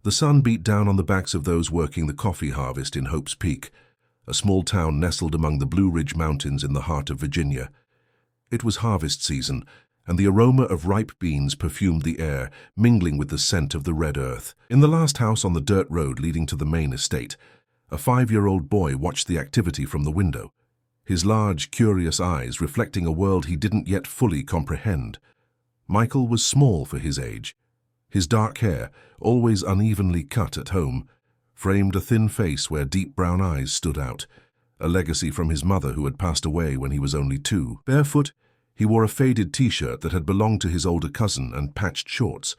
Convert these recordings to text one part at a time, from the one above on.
The sun beat down on the backs of those working the coffee harvest in Hope's Peak, a small town nestled among the Blue Ridge Mountains in the heart of Virginia. It was harvest season, and the aroma of ripe beans perfumed the air, mingling with the scent of the red earth. In the last house on the dirt road leading to the main estate, a 5-year-old boy watched the activity from the window, his large, curious eyes reflecting a world he didn't yet fully comprehend. Michael was small for his age. His dark hair, always unevenly cut at home, framed a thin face where deep brown eyes stood out, a legacy from his mother who had passed away when he was only 2. Barefoot, he wore a faded t-shirt that had belonged to his older cousin and patched shorts.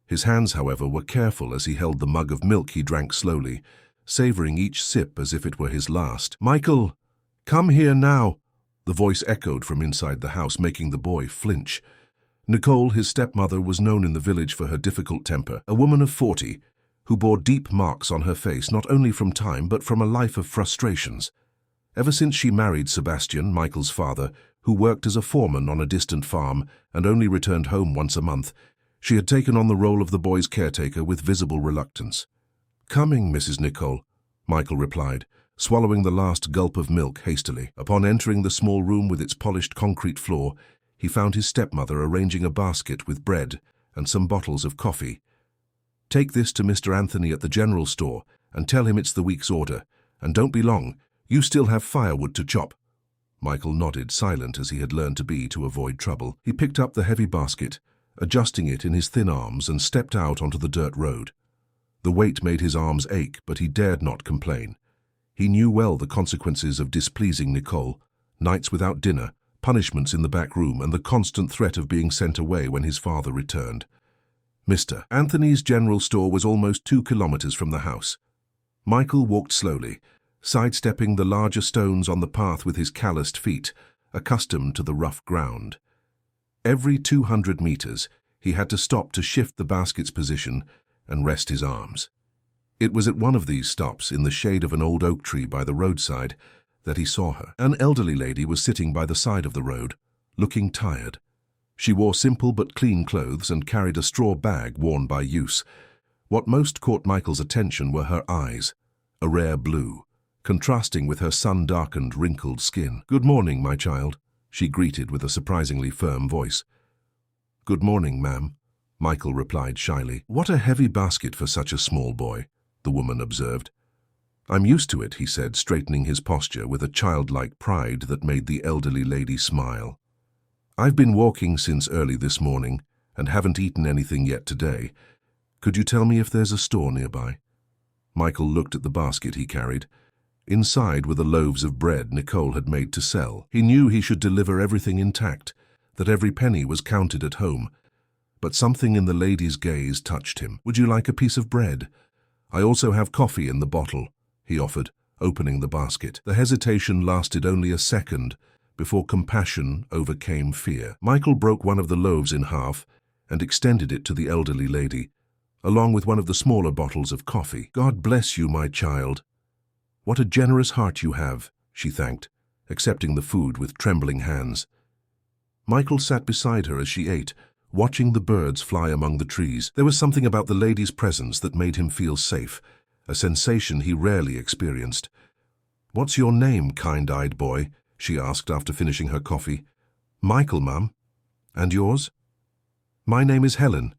His hands, however, were careful as he held the mug of milk he drank slowly, savoring each sip as if it were his last. "Michael, come here now," the voice echoed from inside the house, making the boy flinch. Nicole, his stepmother, was known in the village for her difficult temper, a woman of 40, who bore deep marks on her face not only from time but from a life of frustrations. Ever since she married Sebastian, Michael's father, who worked as a foreman on a distant farm and only returned home once a month, she had taken on the role of the boy's caretaker with visible reluctance. "Coming, Mrs. Nicole," Michael replied, swallowing the last gulp of milk hastily. Upon entering the small room with its polished concrete floor, he found his stepmother arranging a basket with bread and some bottles of coffee. "Take this to Mr. Anthony at the general store and tell him it's the week's order, and don't be long, you still have firewood to chop." Michael nodded, silent as he had learned to be to avoid trouble. He picked up the heavy basket, adjusting it in his thin arms, and stepped out onto the dirt road. The weight made his arms ache, but he dared not complain. He knew well the consequences of displeasing Nicole: nights without dinner, punishments in the back room, and the constant threat of being sent away when his father returned. Mr. Anthony's general store was almost 2 kilometers from the house. Michael walked slowly, sidestepping the larger stones on the path with his calloused feet, accustomed to the rough ground. Every 200 meters, he had to stop to shift the basket's position and rest his arms. It was at one of these stops, in the shade of an old oak tree by the roadside, that he saw her. An elderly lady was sitting by the side of the road, looking tired. She wore simple but clean clothes and carried a straw bag worn by use. What most caught Michael's attention were her eyes, a rare blue, contrasting with her sun-darkened, wrinkled skin. "Good morning, my child," she greeted with a surprisingly firm voice. "Good morning, ma'am," Michael replied shyly. "What a heavy basket for such a small boy," the woman observed. "I'm used to it," he said, straightening his posture with a childlike pride that made the elderly lady smile. "I've been walking since early this morning and haven't eaten anything yet today. Could you tell me if there's a store nearby?" Michael looked at the basket he carried. Inside were the loaves of bread Nicole had made to sell. He knew he should deliver everything intact, that every penny was counted at home. But something in the lady's gaze touched him. "Would you like a piece of bread? I also have coffee in the bottle," he offered, opening the basket. The hesitation lasted only a second before compassion overcame fear. Michael broke one of the loaves in half and extended it to the elderly lady, along with one of the smaller bottles of coffee. "God bless you, my child. What a generous heart you have," she thanked, accepting the food with trembling hands. Michael sat beside her as she ate, watching the birds fly among the trees. There was something about the lady's presence that made him feel safe, a sensation he rarely experienced. "What's your name, kind-eyed boy?" she asked after finishing her coffee. "Michael, ma'am. And yours?" "My name is Helen.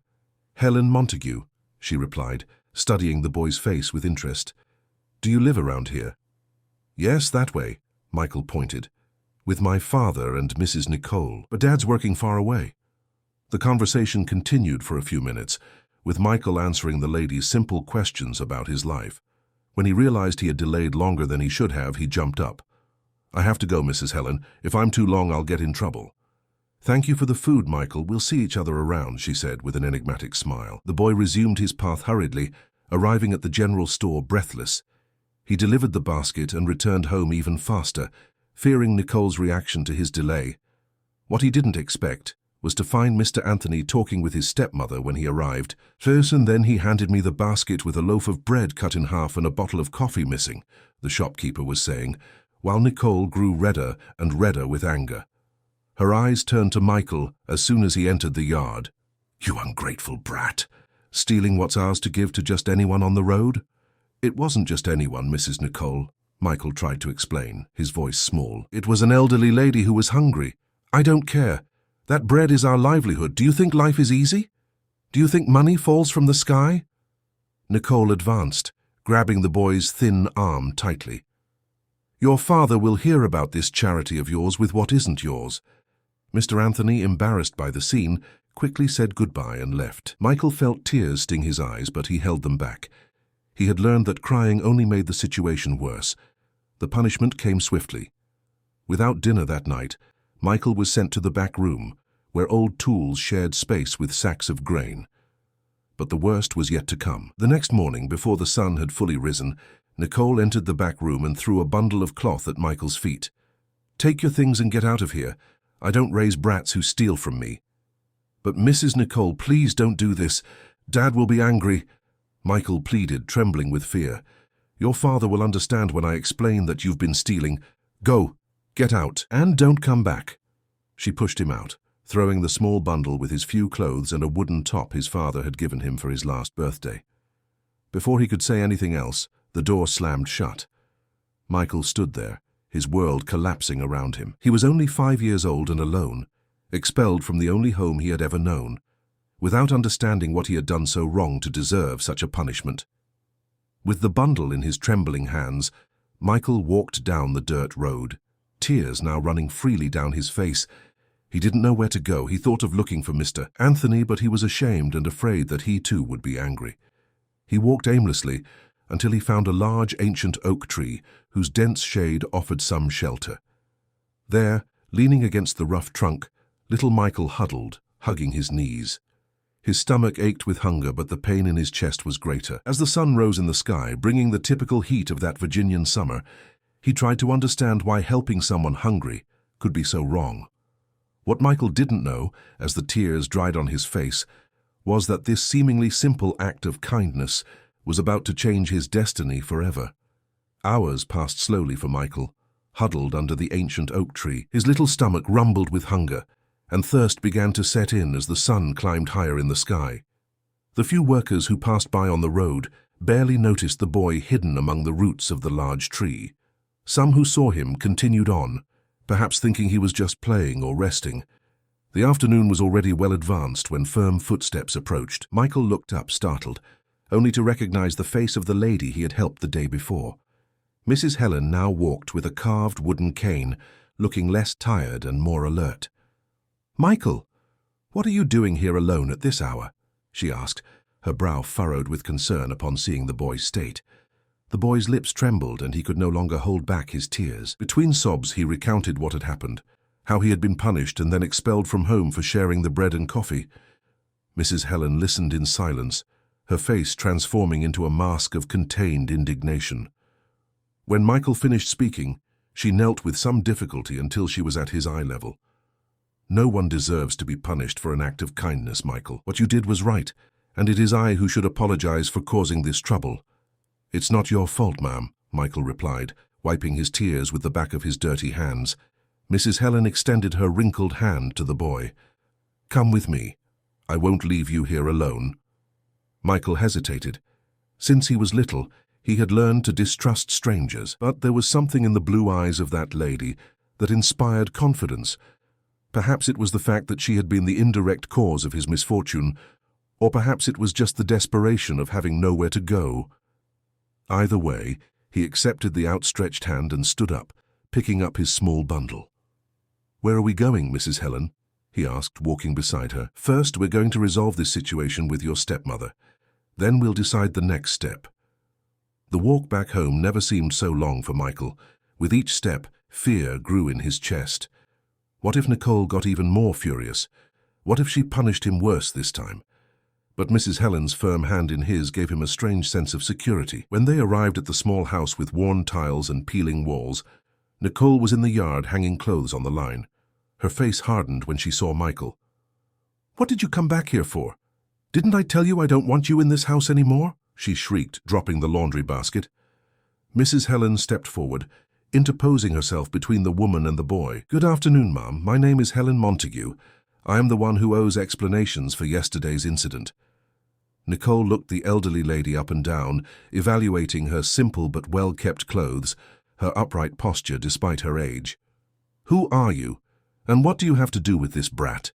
Helen Montague," she replied, studying the boy's face with interest. "Do you live around here?" "Yes, that way," Michael pointed, "with my father and Mrs. Nicole. But Dad's working far away." The conversation continued for a few minutes, with Michael answering the lady's simple questions about his life. When he realized he had delayed longer than he should have, he jumped up. "I have to go, Mrs. Helen. If I'm too long, I'll get in trouble." "Thank you for the food, Michael. We'll see each other around," she said with an enigmatic smile. The boy resumed his path hurriedly, arriving at the general store breathless. He delivered the basket and returned home even faster, fearing Nicole's reaction to his delay. What he didn't expect was to find Mr. Anthony talking with his stepmother when he arrived. "First and then he handed me the basket with a loaf of bread cut in half and a bottle of coffee missing," the shopkeeper was saying, while Nicole grew redder and redder with anger. Her eyes turned to Michael as soon as he entered the yard. "You ungrateful brat," stealing what's ours to give to just anyone on the road? It wasn't just anyone, Mrs. Nicole, Michael tried to explain, his voice small. It was an elderly lady who was hungry. I don't care. That bread is our livelihood. Do you think life is easy? Do you think money falls from the sky? Nicole advanced, grabbing the boy's thin arm tightly. Your father will hear about this charity of yours with what isn't yours. Mr. Anthony, embarrassed by the scene, quickly said goodbye and left. Michael felt tears sting his eyes, but he held them back. He had learned that crying only made the situation worse. The punishment came swiftly. Without dinner that night, Michael was sent to the back room, where old tools shared space with sacks of grain. But the worst was yet to come. The next morning, before the sun had fully risen, Nicole entered the back room and threw a bundle of cloth at Michael's feet. Take your things and get out of here. I don't raise brats who steal from me. But Mrs. Nicole, please don't do this. Dad will be angry. Michael pleaded, trembling with fear. Your father will understand when I explain that you've been stealing. Go, get out, and don't come back. She pushed him out, throwing the small bundle with his few clothes and a wooden top his father had given him for his last birthday. Before he could say anything else, the door slammed shut. Michael stood there, his world collapsing around him. He was only 5 years old and alone, expelled from the only home he had ever known, without understanding what he had done so wrong to deserve such a punishment. With the bundle in his trembling hands, Michael walked down the dirt road, tears now running freely down his face. He didn't know where to go. He thought of looking for Mr. Anthony, but he was ashamed and afraid that he too would be angry. He walked aimlessly until he found a large ancient oak tree whose dense shade offered some shelter. There, leaning against the rough trunk, little Michael huddled, hugging his knees. His stomach ached with hunger, but the pain in his chest was greater. As the sun rose in the sky, bringing the typical heat of that Virginian summer, he tried to understand why helping someone hungry could be so wrong. What Michael didn't know, as the tears dried on his face, was that this seemingly simple act of kindness was about to change his destiny forever. Hours passed slowly for Michael, huddled under the ancient oak tree. His little stomach rumbled with hunger, and thirst began to set in as the sun climbed higher in the sky. The few workers who passed by on the road barely noticed the boy hidden among the roots of the large tree. Some who saw him continued on, perhaps thinking he was just playing or resting. The afternoon was already well advanced when firm footsteps approached. Michael looked up, startled, only to recognize the face of the lady he had helped the day before. Mrs. Helen now walked with a carved wooden cane, looking less tired and more alert. "Michael, what are you doing here alone at this hour?" she asked, her brow furrowed with concern upon seeing the boy's state. The boy's lips trembled and he could no longer hold back his tears. Between sobs he recounted what had happened, how he had been punished and then expelled from home for sharing the bread and coffee. Mrs. Helen listened in silence, her face transforming into a mask of contained indignation. When Michael finished speaking, she knelt with some difficulty until she was at his eye level. "No one deserves to be punished for an act of kindness, Michael. What you did was right, and it is I who should apologize for causing this trouble." "It's not your fault, ma'am," Michael replied, wiping his tears with the back of his dirty hands. Mrs. Helen extended her wrinkled hand to the boy. "Come with me. I won't leave you here alone." Michael hesitated. Since he was little, he had learned to distrust strangers, but there was something in the blue eyes of that lady that inspired confidence. Perhaps it was the fact that she had been the indirect cause of his misfortune, or perhaps it was just the desperation of having nowhere to go. Either way, he accepted the outstretched hand and stood up, picking up his small bundle. "Where are we going, Mrs. Helen?" he asked, walking beside her. "First, we're going to resolve this situation with your stepmother. Then we'll decide the next step." The walk back home never seemed so long for Michael. With each step, fear grew in his chest. What if Nicole got even more furious? What if she punished him worse this time? But Mrs. Helen's firm hand in his gave him a strange sense of security. When they arrived at the small house with worn tiles and peeling walls, Nicole was in the yard hanging clothes on the line. Her face hardened when she saw Michael. "What did you come back here for? Didn't I tell you I don't want you in this house anymore?" she shrieked, dropping the laundry basket. Mrs. Helen stepped forward, interposing herself between the woman and the boy. "Good afternoon, ma'am. My name is Helen Montague. I am the one who owes explanations for yesterday's incident." Nicole looked the elderly lady up and down, evaluating her simple but well-kept clothes, her upright posture despite her age. "Who are you, and what do you have to do with this brat?"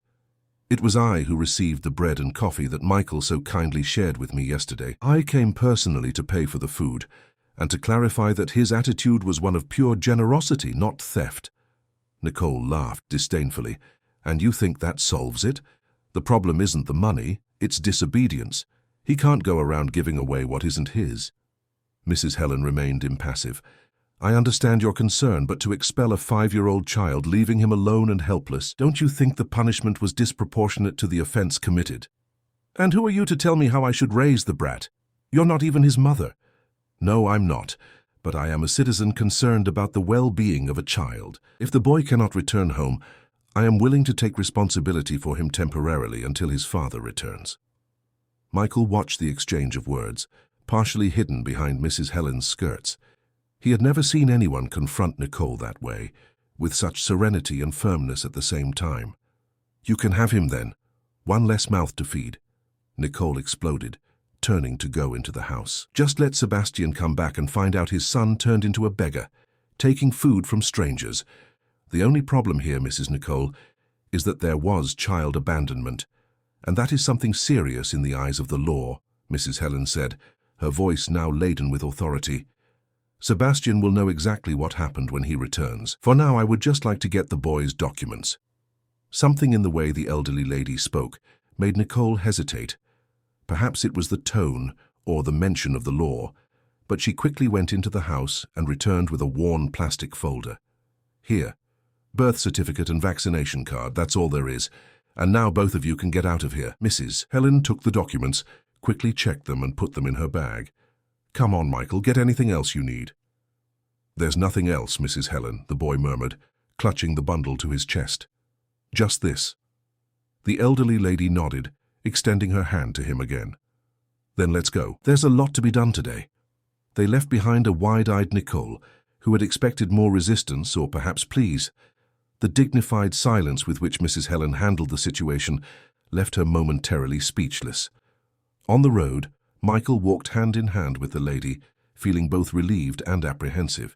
"It was I who received the bread and coffee that Michael so kindly shared with me yesterday. I came personally to pay for the food, and to clarify that his attitude was one of pure generosity, not theft." Nicole laughed disdainfully. "And you think that solves it? The problem isn't the money, it's disobedience. He can't go around giving away what isn't his." Mrs. Helen remained impassive. "I understand your concern, but to expel a 5-year-old child, leaving him alone and helpless, don't you think the punishment was disproportionate to the offense committed?" "And who are you to tell me how I should raise the brat? You're not even his mother." "No, I'm not, but I am a citizen concerned about the well-being of a child. If the boy cannot return home, I am willing to take responsibility for him temporarily until his father returns." Michael watched the exchange of words, partially hidden behind Mrs. Helen's skirts. He had never seen anyone confront Nicole that way, with such serenity and firmness at the same time. "You can have him then. One less mouth to feed," Nicole exploded, turning to go into the house. "Just let Sebastian come back and find out his son turned into a beggar, taking food from strangers. The only problem here, Mrs. Nicole, is that there was child abandonment, and that is something serious in the eyes of the law," Mrs. Helen said, her voice now laden with authority. "Sebastian will know exactly what happened when he returns. For now, I would just like to get the boy's documents." Something in the way the elderly lady spoke made Nicole hesitate. Perhaps it was the tone or the mention of the law, but she quickly went into the house and returned with a worn plastic folder. "Here, birth certificate and vaccination card, that's all there is. And now both of you can get out of here." Mrs. Helen took the documents, quickly checked them and put them in her bag. "Come on, Michael, get anything else you need." "There's nothing else, Mrs. Helen," the boy murmured, clutching the bundle to his chest. "Just this." The elderly lady nodded, extending her hand to him again. "Then let's go. There's a lot to be done today." They left behind a wide-eyed Nicole, who had expected more resistance or perhaps pleas. The dignified silence with which Mrs. Helen handled the situation left her momentarily speechless. On the road, Michael walked hand in hand with the lady, feeling both relieved and apprehensive.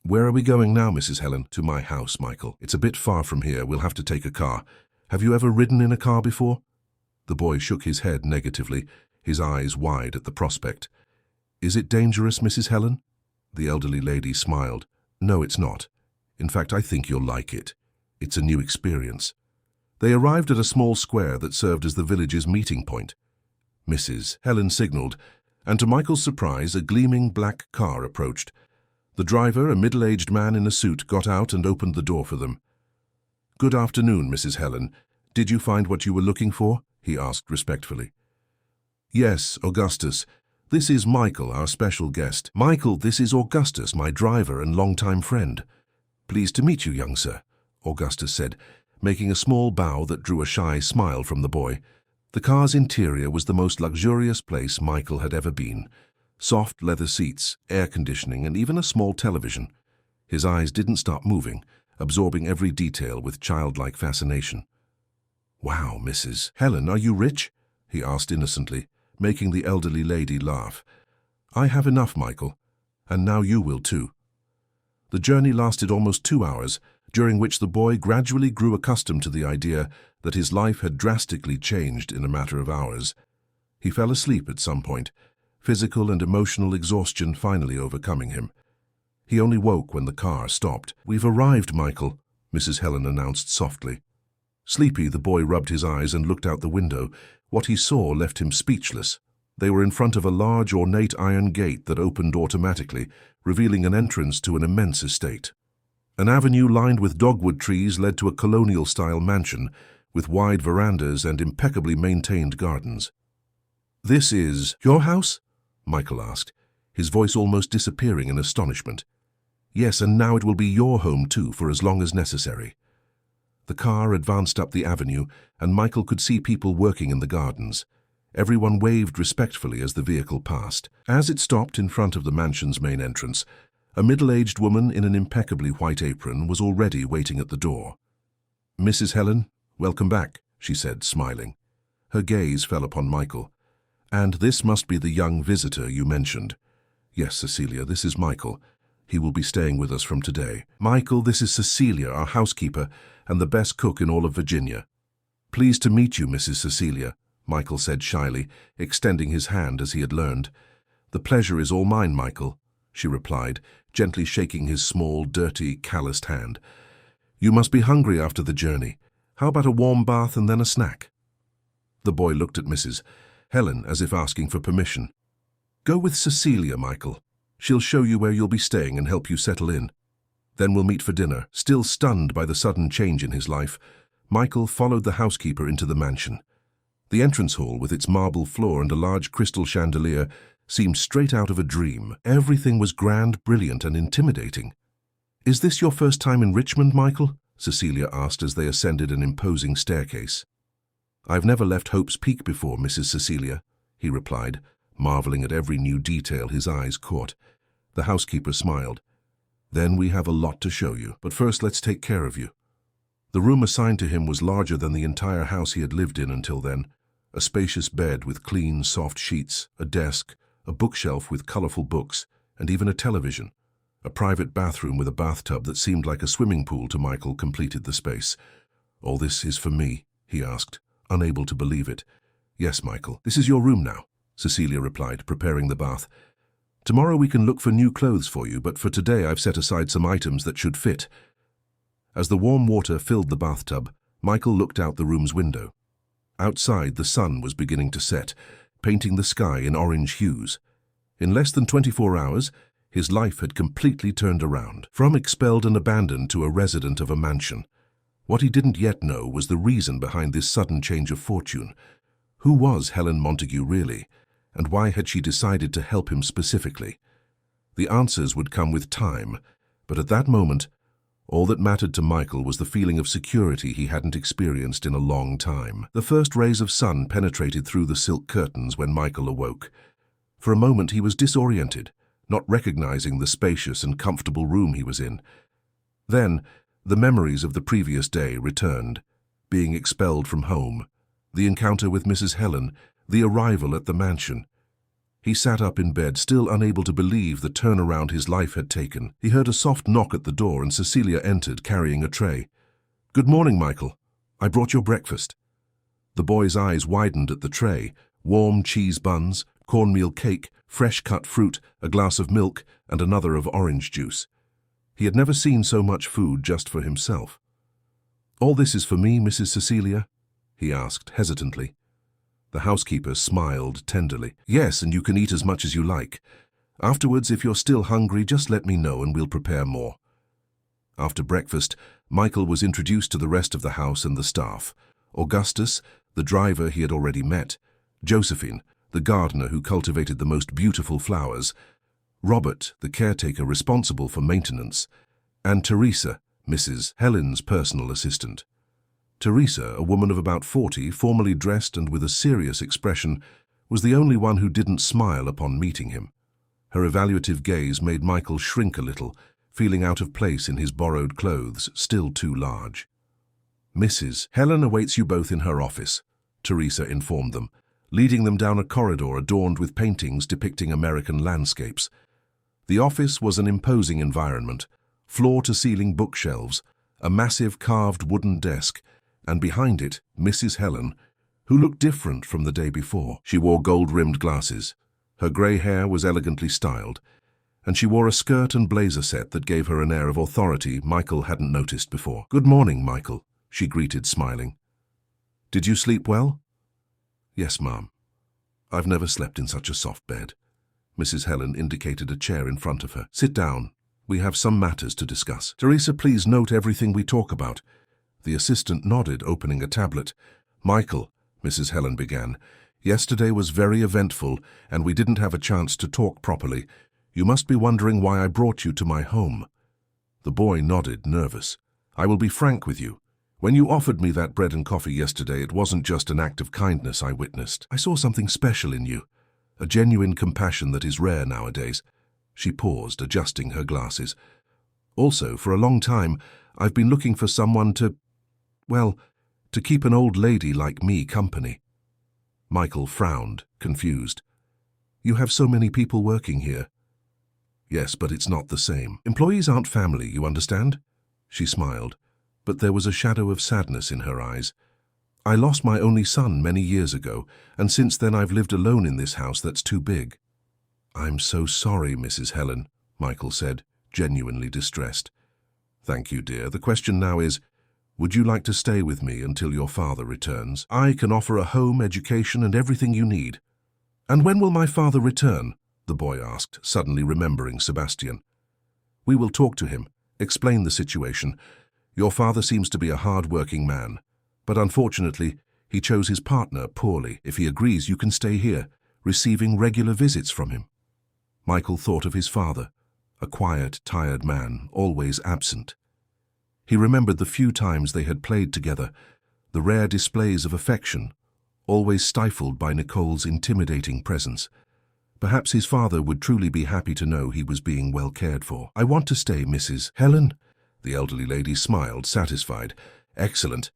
"Where are we going now, Mrs. Helen?" "To my house, Michael. It's a bit far from here. We'll have to take a car. Have you ever ridden in a car before?" The boy shook his head negatively, his eyes wide at the prospect. "Is it dangerous, Mrs. Helen?" The elderly lady smiled. "No, it's not. In fact, I think you'll like it. It's a new experience." They arrived at a small square that served as the village's meeting point. Mrs. Helen signaled, and to Michael's surprise, a gleaming black car approached. The driver, a middle-aged man in a suit, got out and opened the door for them. "Good afternoon, Mrs. Helen. Did you find what you were looking for?" he asked respectfully. "Yes, Augustus. This is Michael, our special guest." "Michael, this is Augustus, my driver and longtime friend." "Pleased to meet you, young sir," Augustus said, making a small bow that drew a shy smile from the boy. The car's interior was the most luxurious place Michael had ever been. Soft leather seats, air conditioning, and even a small television. His eyes didn't stop moving, absorbing every detail with childlike fascination. "Wow, Mrs. Helen, are you rich?" he asked innocently, making the elderly lady laugh. "I have enough, Michael, and now you will too." The journey lasted almost 2 hours, during which the boy gradually grew accustomed to the idea that his life had drastically changed in a matter of hours. He fell asleep at some point, physical and emotional exhaustion finally overcoming him. He only woke when the car stopped. "We've arrived, Michael," Mrs. Helen announced softly. Sleepy, the boy rubbed his eyes and looked out the window. What he saw left him speechless. They were in front of a large, ornate iron gate that opened automatically, revealing an entrance to an immense estate. An avenue lined with dogwood trees led to a colonial-style mansion, with wide verandas and impeccably maintained gardens. "This is your house?" Michael asked, his voice almost disappearing in astonishment. "Yes, and now it will be your home too, for as long as necessary." The car advanced up the avenue, and Michael could see people working in the gardens. Everyone waved respectfully as the vehicle passed. As it stopped in front of the mansion's main entrance, a middle-aged woman in an impeccably white apron was already waiting at the door. "Mrs. Helen, welcome back," she said, smiling. Her gaze fell upon Michael. "And this must be the young visitor you mentioned." "Yes, Cecilia, this is Michael. He will be staying with us from today." "Michael, this is Cecilia, our housekeeper, and the best cook in all of Virginia." "Pleased to meet you, Mrs. Cecilia," Michael said shyly, extending his hand as he had learned. "The pleasure is all mine, Michael," she replied, gently shaking his small, dirty, calloused hand. "You must be hungry after the journey. How about a warm bath and then a snack?" The boy looked at Mrs. Helen as if asking for permission. "Go with Cecilia, Michael. She'll show you where you'll be staying and help you settle in. Then we'll meet for dinner." Still stunned by the sudden change in his life, Michael followed the housekeeper into the mansion. The entrance hall, with its marble floor and a large crystal chandelier, seemed straight out of a dream. Everything was grand, brilliant, and intimidating. "Is this your first time in Richmond, Michael?" Cecilia asked as they ascended an imposing staircase. "I've never left Hope's Peak before, Mrs. Cecilia," he replied, marveling at every new detail his eyes caught. The housekeeper smiled. "Then we have a lot to show you, but first let's take care of you." The room assigned to him was larger than the entire house he had lived in until then. A spacious bed with clean, soft sheets, a desk, a bookshelf with colorful books, and even a television. A private bathroom with a bathtub that seemed like a swimming pool to Michael completed the space. "All this is for me?" he asked, unable to believe it. "Yes, Michael. This is your room now," Cecilia replied, preparing the bath. "Tomorrow we can look for new clothes for you, but for today I've set aside some items that should fit." As the warm water filled the bathtub, Michael looked out the room's window. Outside, the sun was beginning to set, painting the sky in orange hues. In less than 24 hours, his life had completely turned around, from expelled and abandoned to a resident of a mansion. What he didn't yet know was the reason behind this sudden change of fortune. Who was Helen Montague really, and why had she decided to help him specifically? The answers would come with time, but at that moment, all that mattered to Michael was the feeling of security he hadn't experienced in a long time. The first rays of sun penetrated through the silk curtains when Michael awoke. For a moment he was disoriented, not recognizing the spacious and comfortable room he was in. Then, the memories of the previous day returned, being expelled from home, the encounter with Mrs. Helen, the arrival at the mansion. He sat up in bed, still unable to believe the turnaround his life had taken. He heard a soft knock at the door and Cecilia entered, carrying a tray. "Good morning, Michael. I brought your breakfast." The boy's eyes widened at the tray: warm cheese buns, cornmeal cake, fresh cut fruit, a glass of milk, and another of orange juice. He had never seen so much food just for himself. "All this is for me, Mrs. Cecilia?" he asked hesitantly. The housekeeper smiled tenderly. "Yes, and you can eat as much as you like. Afterwards, if you're still hungry, just let me know and we'll prepare more." After breakfast, Michael was introduced to the rest of the house and the staff. Augustus, the driver he had already met; Josephine, the gardener who cultivated the most beautiful flowers; Robert, the caretaker responsible for maintenance; and Teresa, Mrs. Helen's personal assistant. Teresa, a woman of about 40, formally dressed and with a serious expression, was the only one who didn't smile upon meeting him. Her evaluative gaze made Michael shrink a little, feeling out of place in his borrowed clothes, still too large. "Mrs. Helen awaits you both in her office," Teresa informed them, leading them down a corridor adorned with paintings depicting American landscapes. The office was an imposing environment: floor-to-ceiling bookshelves, a massive carved wooden desk, and behind it, Mrs. Helen, who looked different from the day before. She wore gold-rimmed glasses. Her grey hair was elegantly styled, and she wore a skirt and blazer set that gave her an air of authority Michael hadn't noticed before. "Good morning, Michael," she greeted, smiling. "Did you sleep well?" "Yes, ma'am. I've never slept in such a soft bed." Mrs. Helen indicated a chair in front of her. "Sit down. We have some matters to discuss. Teresa, please note everything we talk about." The assistant nodded, opening a tablet. "Michael," Mrs. Helen began, "yesterday was very eventful, and we didn't have a chance to talk properly. You must be wondering why I brought you to my home." The boy nodded, nervous. "I will be frank with you. When you offered me that bread and coffee yesterday, it wasn't just an act of kindness I witnessed. I saw something special in you, a genuine compassion that is rare nowadays." She paused, adjusting her glasses. "Also, for a long time, I've been looking for someone to keep an old lady like me company." Michael frowned, confused. You have so many people working here. Yes, but it's not the same. Employees aren't family, you understand? She smiled, but there was a shadow of sadness in her eyes. I lost my only son many years ago, and since then I've lived alone in this house that's too big. I'm so sorry, Mrs. Helen, Michael said, genuinely distressed. Thank you, dear. The question now is, would you like to stay with me until your father returns? I can offer a home, education, and everything you need. And when will my father return? The boy asked, suddenly remembering Sebastian. We will talk to him, explain the situation. Your father seems to be a hard-working man, but unfortunately, he chose his partner poorly. If he agrees, you can stay here, receiving regular visits from him. Michael thought of his father, a quiet, tired man, always absent. He remembered the few times they had played together, the rare displays of affection, always stifled by Nicole's intimidating presence. Perhaps his father would truly be happy to know he was being well cared for. I want to stay, Mrs. Helen. The elderly lady smiled, satisfied. Excellent.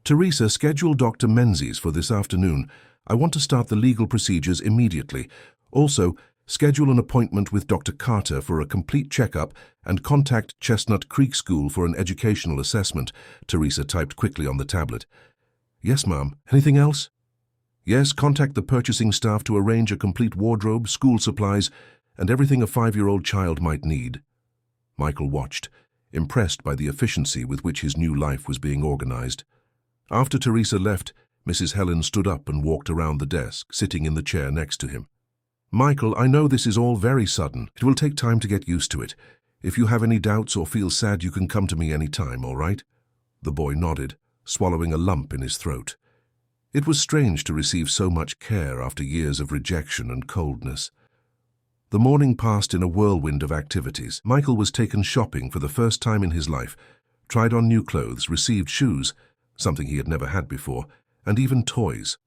Teresa, schedule Dr. Menzies for this afternoon. I want to start the legal procedures immediately. Also, schedule an appointment with Dr. Carter for a complete checkup and contact Chestnut Creek School for an educational assessment, Teresa typed quickly on the tablet. Yes, ma'am. Anything else? Yes, contact the purchasing staff to arrange a complete wardrobe, school supplies, and everything a 5-year-old child might need. Michael watched, impressed by the efficiency with which his new life was being organized. After Teresa left, Mrs. Helen stood up and walked around the desk, sitting in the chair next to him. Michael, I know this is all very sudden. It will take time to get used to it. If you have any doubts or feel sad, you can come to me any time, all right? The boy nodded, swallowing a lump in his throat. It was strange to receive so much care after years of rejection and coldness. The morning passed in a whirlwind of activities. Michael was taken shopping for the first time in his life, tried on new clothes, received shoes, something he had never had before, and even toys.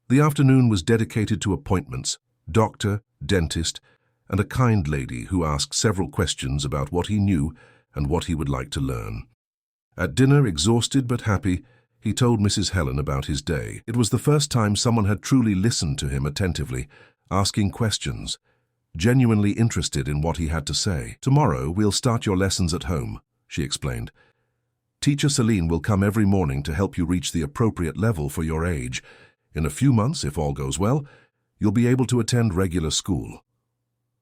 The afternoon was dedicated to appointments, doctor, dentist, and a kind lady who asked several questions about what he knew and what he would like to learn. At dinner, exhausted but happy, he told Mrs. Helen about his day. It was the first time someone had truly listened to him attentively, asking questions, genuinely interested in what he had to say. Tomorrow, we'll start your lessons at home, she explained. Teacher Celine will come every morning to help you reach the appropriate level for your age. In a few months, if all goes well, you'll be able to attend regular school.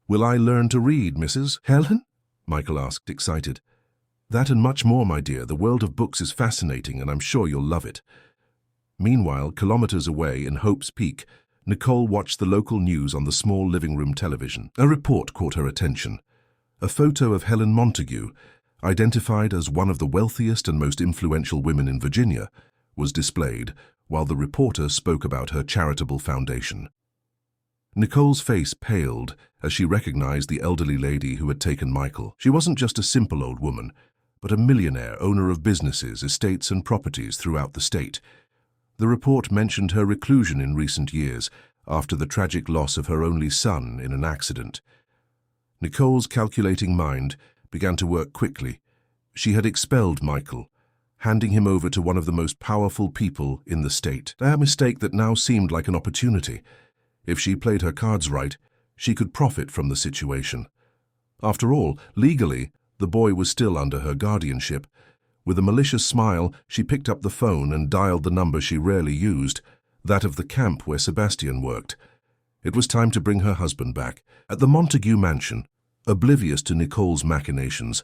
Will I learn to read, Mrs. Helen? Michael asked, excited. That and much more, my dear. The world of books is fascinating, and I'm sure you'll love it. Meanwhile, kilometers away in Hope's Peak, Nicole watched the local news on the small living room television. A report caught her attention. A photo of Helen Montague, identified as one of the wealthiest and most influential women in Virginia, was displayed, while the reporter spoke about her charitable foundation. Nicole's face paled as she recognized the elderly lady who had taken Michael. She wasn't just a simple old woman, but a millionaire owner of businesses, estates, and properties throughout the state. The report mentioned her reclusion in recent years after the tragic loss of her only son in an accident. Nicole's calculating mind began to work quickly. She had expelled Michael, handing him over to one of the most powerful people in the state. A mistake that now seemed like an opportunity. If she played her cards right, she could profit from the situation. After all, legally, the boy was still under her guardianship. With a malicious smile, she picked up the phone and dialed the number she rarely used, that of the camp where Sebastian worked. It was time to bring her husband back. At the Montague mansion, oblivious to Nicole's machinations,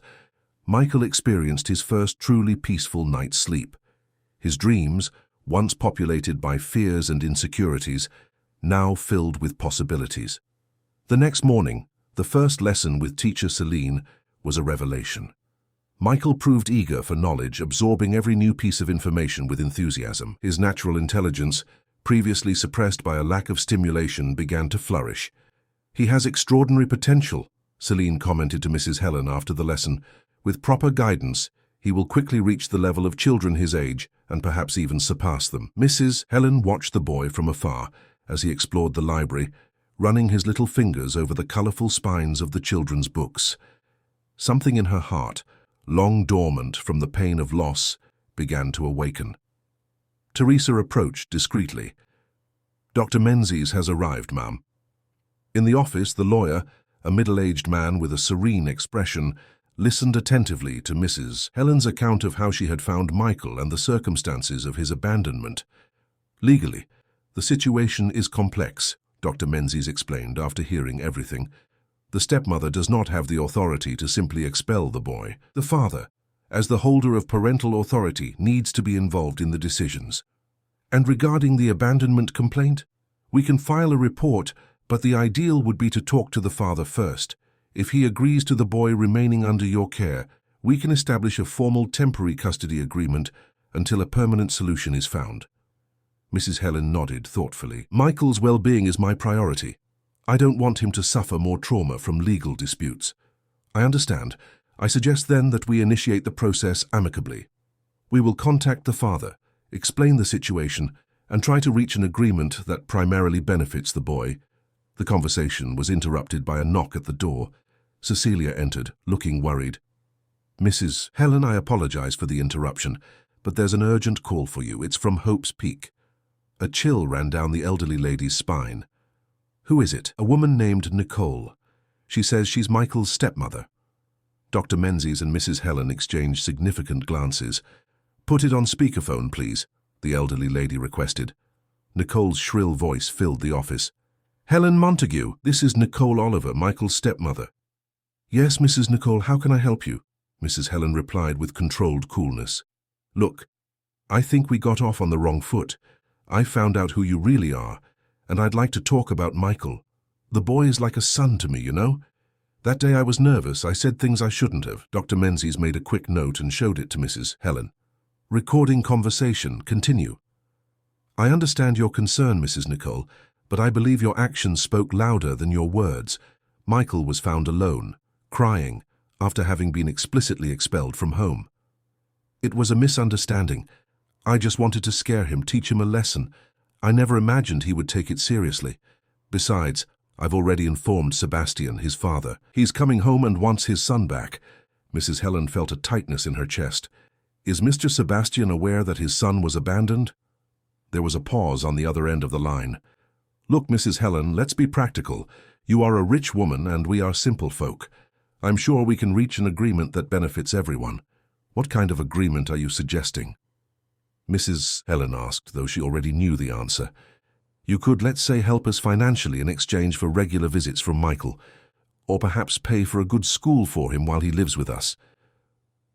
Michael experienced his first truly peaceful night's sleep. His dreams, once populated by fears and insecurities, now filled with possibilities. The next morning, the first lesson with teacher Celine was a revelation. Michael proved eager for knowledge, absorbing every new piece of information with enthusiasm. His natural intelligence, previously suppressed by a lack of stimulation, began to flourish. He has extraordinary potential, Celine commented to Mrs. Helen after the lesson. With proper guidance, he will quickly reach the level of children his age and perhaps even surpass them. Mrs. Helen watched the boy from afar as he explored the library, running his little fingers over the colorful spines of the children's books. Something in her heart, long dormant from the pain of loss, began to awaken. Teresa approached discreetly. Dr. Menzies has arrived, ma'am. In the office, the lawyer, a middle-aged man with a serene expression, listened attentively to Mrs. Helen's account of how she had found Michael and the circumstances of his abandonment. Legally, the situation is complex, Dr. Menzies explained after hearing everything. The stepmother does not have the authority to simply expel the boy. The father, as the holder of parental authority, needs to be involved in the decisions. And regarding the abandonment complaint, we can file a report, but the ideal would be to talk to the father first. If he agrees to the boy remaining under your care, we can establish a formal temporary custody agreement until a permanent solution is found. Mrs. Helen nodded thoughtfully. Michael's well-being is my priority. I don't want him to suffer more trauma from legal disputes. I understand. I suggest then that we initiate the process amicably. We will contact the father, explain the situation, and try to reach an agreement that primarily benefits the boy. The conversation was interrupted by a knock at the door. Cecilia entered, looking worried. Mrs. Helen, I apologize for the interruption, but there's an urgent call for you. It's from Hope's Peak. A chill ran down the elderly lady's spine. Who is it? A woman named Nicole. She says she's Michael's stepmother. Dr. Menzies and Mrs. Helen exchanged significant glances. Put it on speakerphone, please, the elderly lady requested. Nicole's shrill voice filled the office. Helen Montague, this is Nicole Oliver, Michael's stepmother. Yes, Mrs. Nicole, how can I help you? Mrs. Helen replied with controlled coolness. Look, I think we got off on the wrong foot. I found out who you really are, and I'd like to talk about Michael. The boy is like a son to me, you know? That day I was nervous. I said things I shouldn't have. Dr. Menzies made a quick note and showed it to Mrs. Helen. Recording conversation. Continue. I understand your concern, Mrs. Nicole, but I believe your actions spoke louder than your words. Michael was found alone, crying, after having been explicitly expelled from home. It was a misunderstanding. I just wanted to scare him, teach him a lesson. I never imagined he would take it seriously. Besides, I've already informed Sebastian, his father. He's coming home and wants his son back. Mrs. Helen felt a tightness in her chest. Is Mr. Sebastian aware that his son was abandoned? There was a pause on the other end of the line. Look, Mrs. Helen, let's be practical. You are a rich woman and we are simple folk. I'm sure we can reach an agreement that benefits everyone. What kind of agreement are you suggesting? Mrs. Helen asked, though she already knew the answer. You could, let's say, help us financially in exchange for regular visits from Michael, or perhaps pay for a good school for him while he lives with us.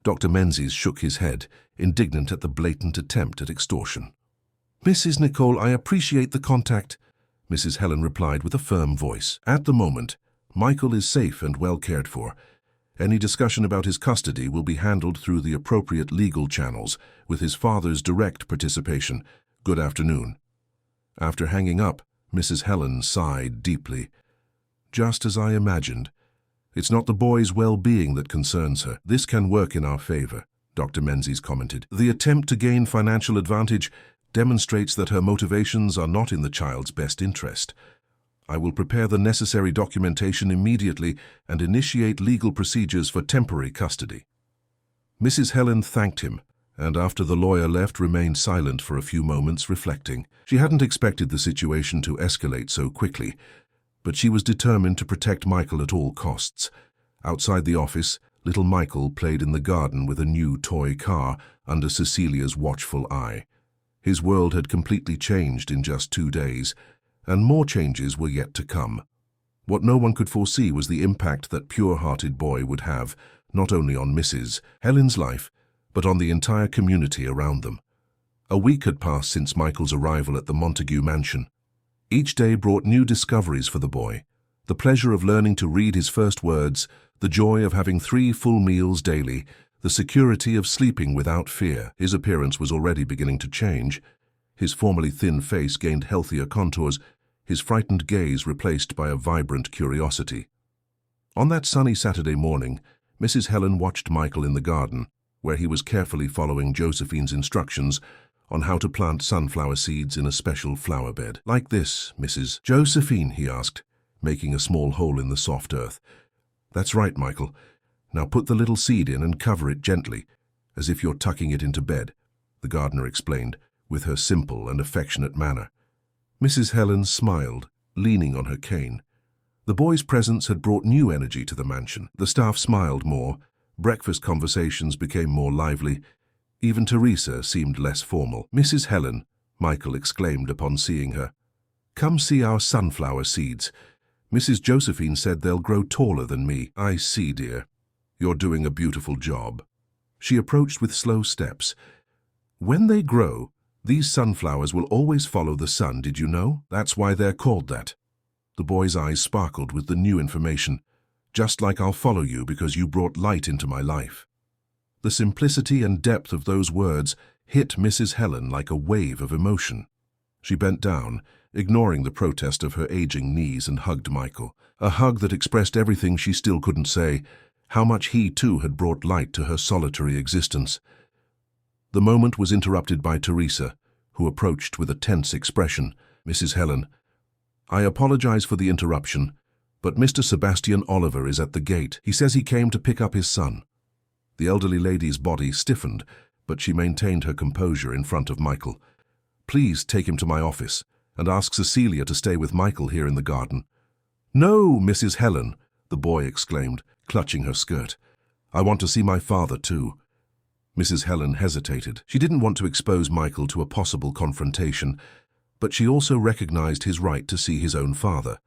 Dr. Menzies shook his head, indignant at the blatant attempt at extortion. Mrs. Nicole, I appreciate the contact, Mrs. Helen replied with a firm voice. At the moment, Michael is safe and well cared for. Any discussion about his custody will be handled through the appropriate legal channels, with his father's direct participation. Good afternoon. After hanging up, Mrs. Helen sighed deeply. Just as I imagined. It's not the boy's well-being that concerns her. This can work in our favor, Dr. Menzies commented. The attempt to gain financial advantage demonstrates that her motivations are not in the child's best interest. I will prepare the necessary documentation immediately and initiate legal procedures for temporary custody. Mrs. Helen thanked him, and after the lawyer left, remained silent for a few moments, reflecting. She hadn't expected the situation to escalate so quickly, but she was determined to protect Michael at all costs. Outside the office, little Michael played in the garden with a new toy car under Cecilia's watchful eye. His world had completely changed in just 2 days, and more changes were yet to come. What no one could foresee was the impact that pure-hearted boy would have, not only on Mrs. Helen's life, but on the entire community around them. A week had passed since Michael's arrival at the Montague mansion. Each day brought new discoveries for the boy. The pleasure of learning to read his first words, the joy of having 3 full meals daily, the security of sleeping without fear. His appearance was already beginning to change. His formerly thin face gained healthier contours, his frightened gaze replaced by a vibrant curiosity. On that sunny Saturday morning, Mrs. Helen watched Michael in the garden, where he was carefully following Josephine's instructions on how to plant sunflower seeds in a special flower bed. Like this, Mrs. Josephine, he asked, making a small hole in the soft earth. That's right, Michael. Now put the little seed in and cover it gently, as if you're tucking it into bed, the gardener explained, with her simple and affectionate manner. Mrs. Helen smiled, leaning on her cane. The boy's presence had brought new energy to the mansion. The staff smiled more, breakfast conversations became more lively, even Teresa seemed less formal. "Mrs. Helen," Michael exclaimed upon seeing her, "come see our sunflower seeds. Mrs. Josephine said they'll grow taller than me." "I see, dear. You're doing a beautiful job." She approached with slow steps. "When they grow, these sunflowers will always follow the sun, did you know? That's why they're called that." The boy's eyes sparkled with the new information. "Just like I'll follow you because you brought light into my life." The simplicity and depth of those words hit Mrs. Helen like a wave of emotion. She bent down, ignoring the protest of her aging knees, and hugged Michael. A hug that expressed everything she still couldn't say, how much he too had brought light to her solitary existence. The moment was interrupted by Teresa, who approached with a tense expression. "Mrs. Helen, I apologize for the interruption, but Mr. Sebastian Oliver is at the gate. He says he came to pick up his son." The elderly lady's body stiffened, but she maintained her composure in front of Michael. "Please take him to my office, and ask Cecilia to stay with Michael here in the garden." "No, Mrs. Helen," the boy exclaimed, clutching her skirt. "I want to see my father too." Mrs. Helen hesitated. She didn't want to expose Michael to a possible confrontation, but she also recognized his right to see his own father.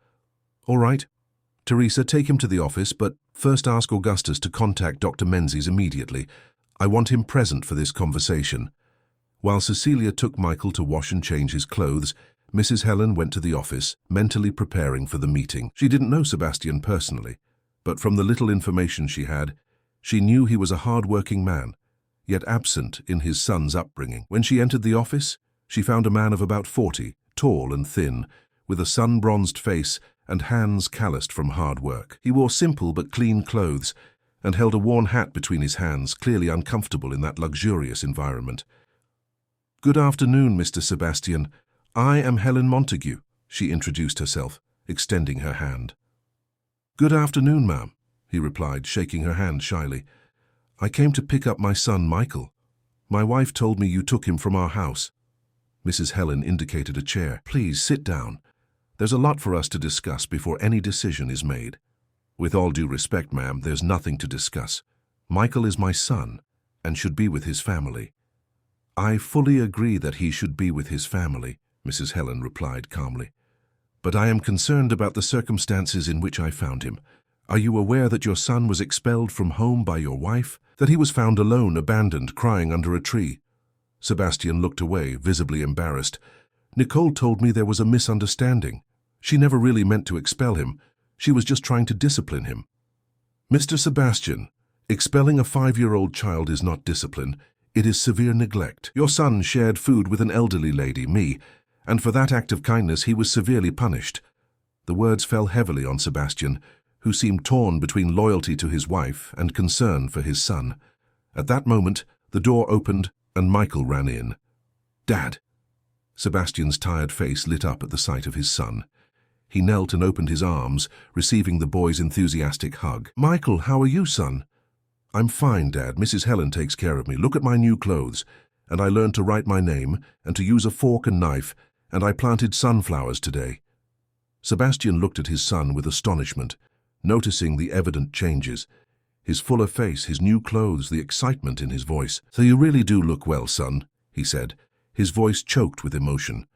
"All right. Teresa, take him to the office, but first ask Augustus to contact Dr. Menzies immediately. I want him present for this conversation." While Cecilia took Michael to wash and change his clothes, Mrs. Helen went to the office, mentally preparing for the meeting. She didn't know Sebastian personally, but from the little information she had, she knew he was a hard-working man, yet absent in his son's upbringing. When she entered the office, she found a man of about 40, tall and thin, with a sun-bronzed face and hands calloused from hard work. He wore simple but clean clothes and held a worn hat between his hands, clearly uncomfortable in that luxurious environment. "Good afternoon, Mr. Sebastian. I am Helen Montague," she introduced herself, extending her hand. "Good afternoon, ma'am," he replied, shaking her hand shyly. "I came to pick up my son, Michael. My wife told me you took him from our house." Mrs. Helen indicated a chair. "Please sit down. There's a lot for us to discuss before any decision is made." "With all due respect, ma'am, there's nothing to discuss. Michael is my son and should be with his family." "I fully agree that he should be with his family," Mrs. Helen replied calmly. "But I am concerned about the circumstances in which I found him. Are you aware that your son was expelled from home by your wife? That he was found alone, abandoned, crying under a tree?" Sebastian looked away, visibly embarrassed. "Nicole told me there was a misunderstanding. She never really meant to expel him. She was just trying to discipline him." "Mr. Sebastian, expelling a 5-year-old child is not discipline. It is severe neglect. Your son shared food with an elderly lady, me, and for that act of kindness he was severely punished." The words fell heavily on Sebastian, who seemed torn between loyalty to his wife and concern for his son. At that moment, the door opened and Michael ran in. "Dad!" Sebastian's tired face lit up at the sight of his son. He knelt and opened his arms, receiving the boy's enthusiastic hug. "Michael, how are you, son?" "I'm fine, Dad. Mrs. Helen takes care of me. Look at my new clothes. And I learned to write my name and to use a fork and knife, and I planted sunflowers today." Sebastian looked at his son with astonishment, noticing the evident changes. His fuller face, his new clothes, the excitement in his voice. "So you really do look well, son," he said, his voice choked with emotion.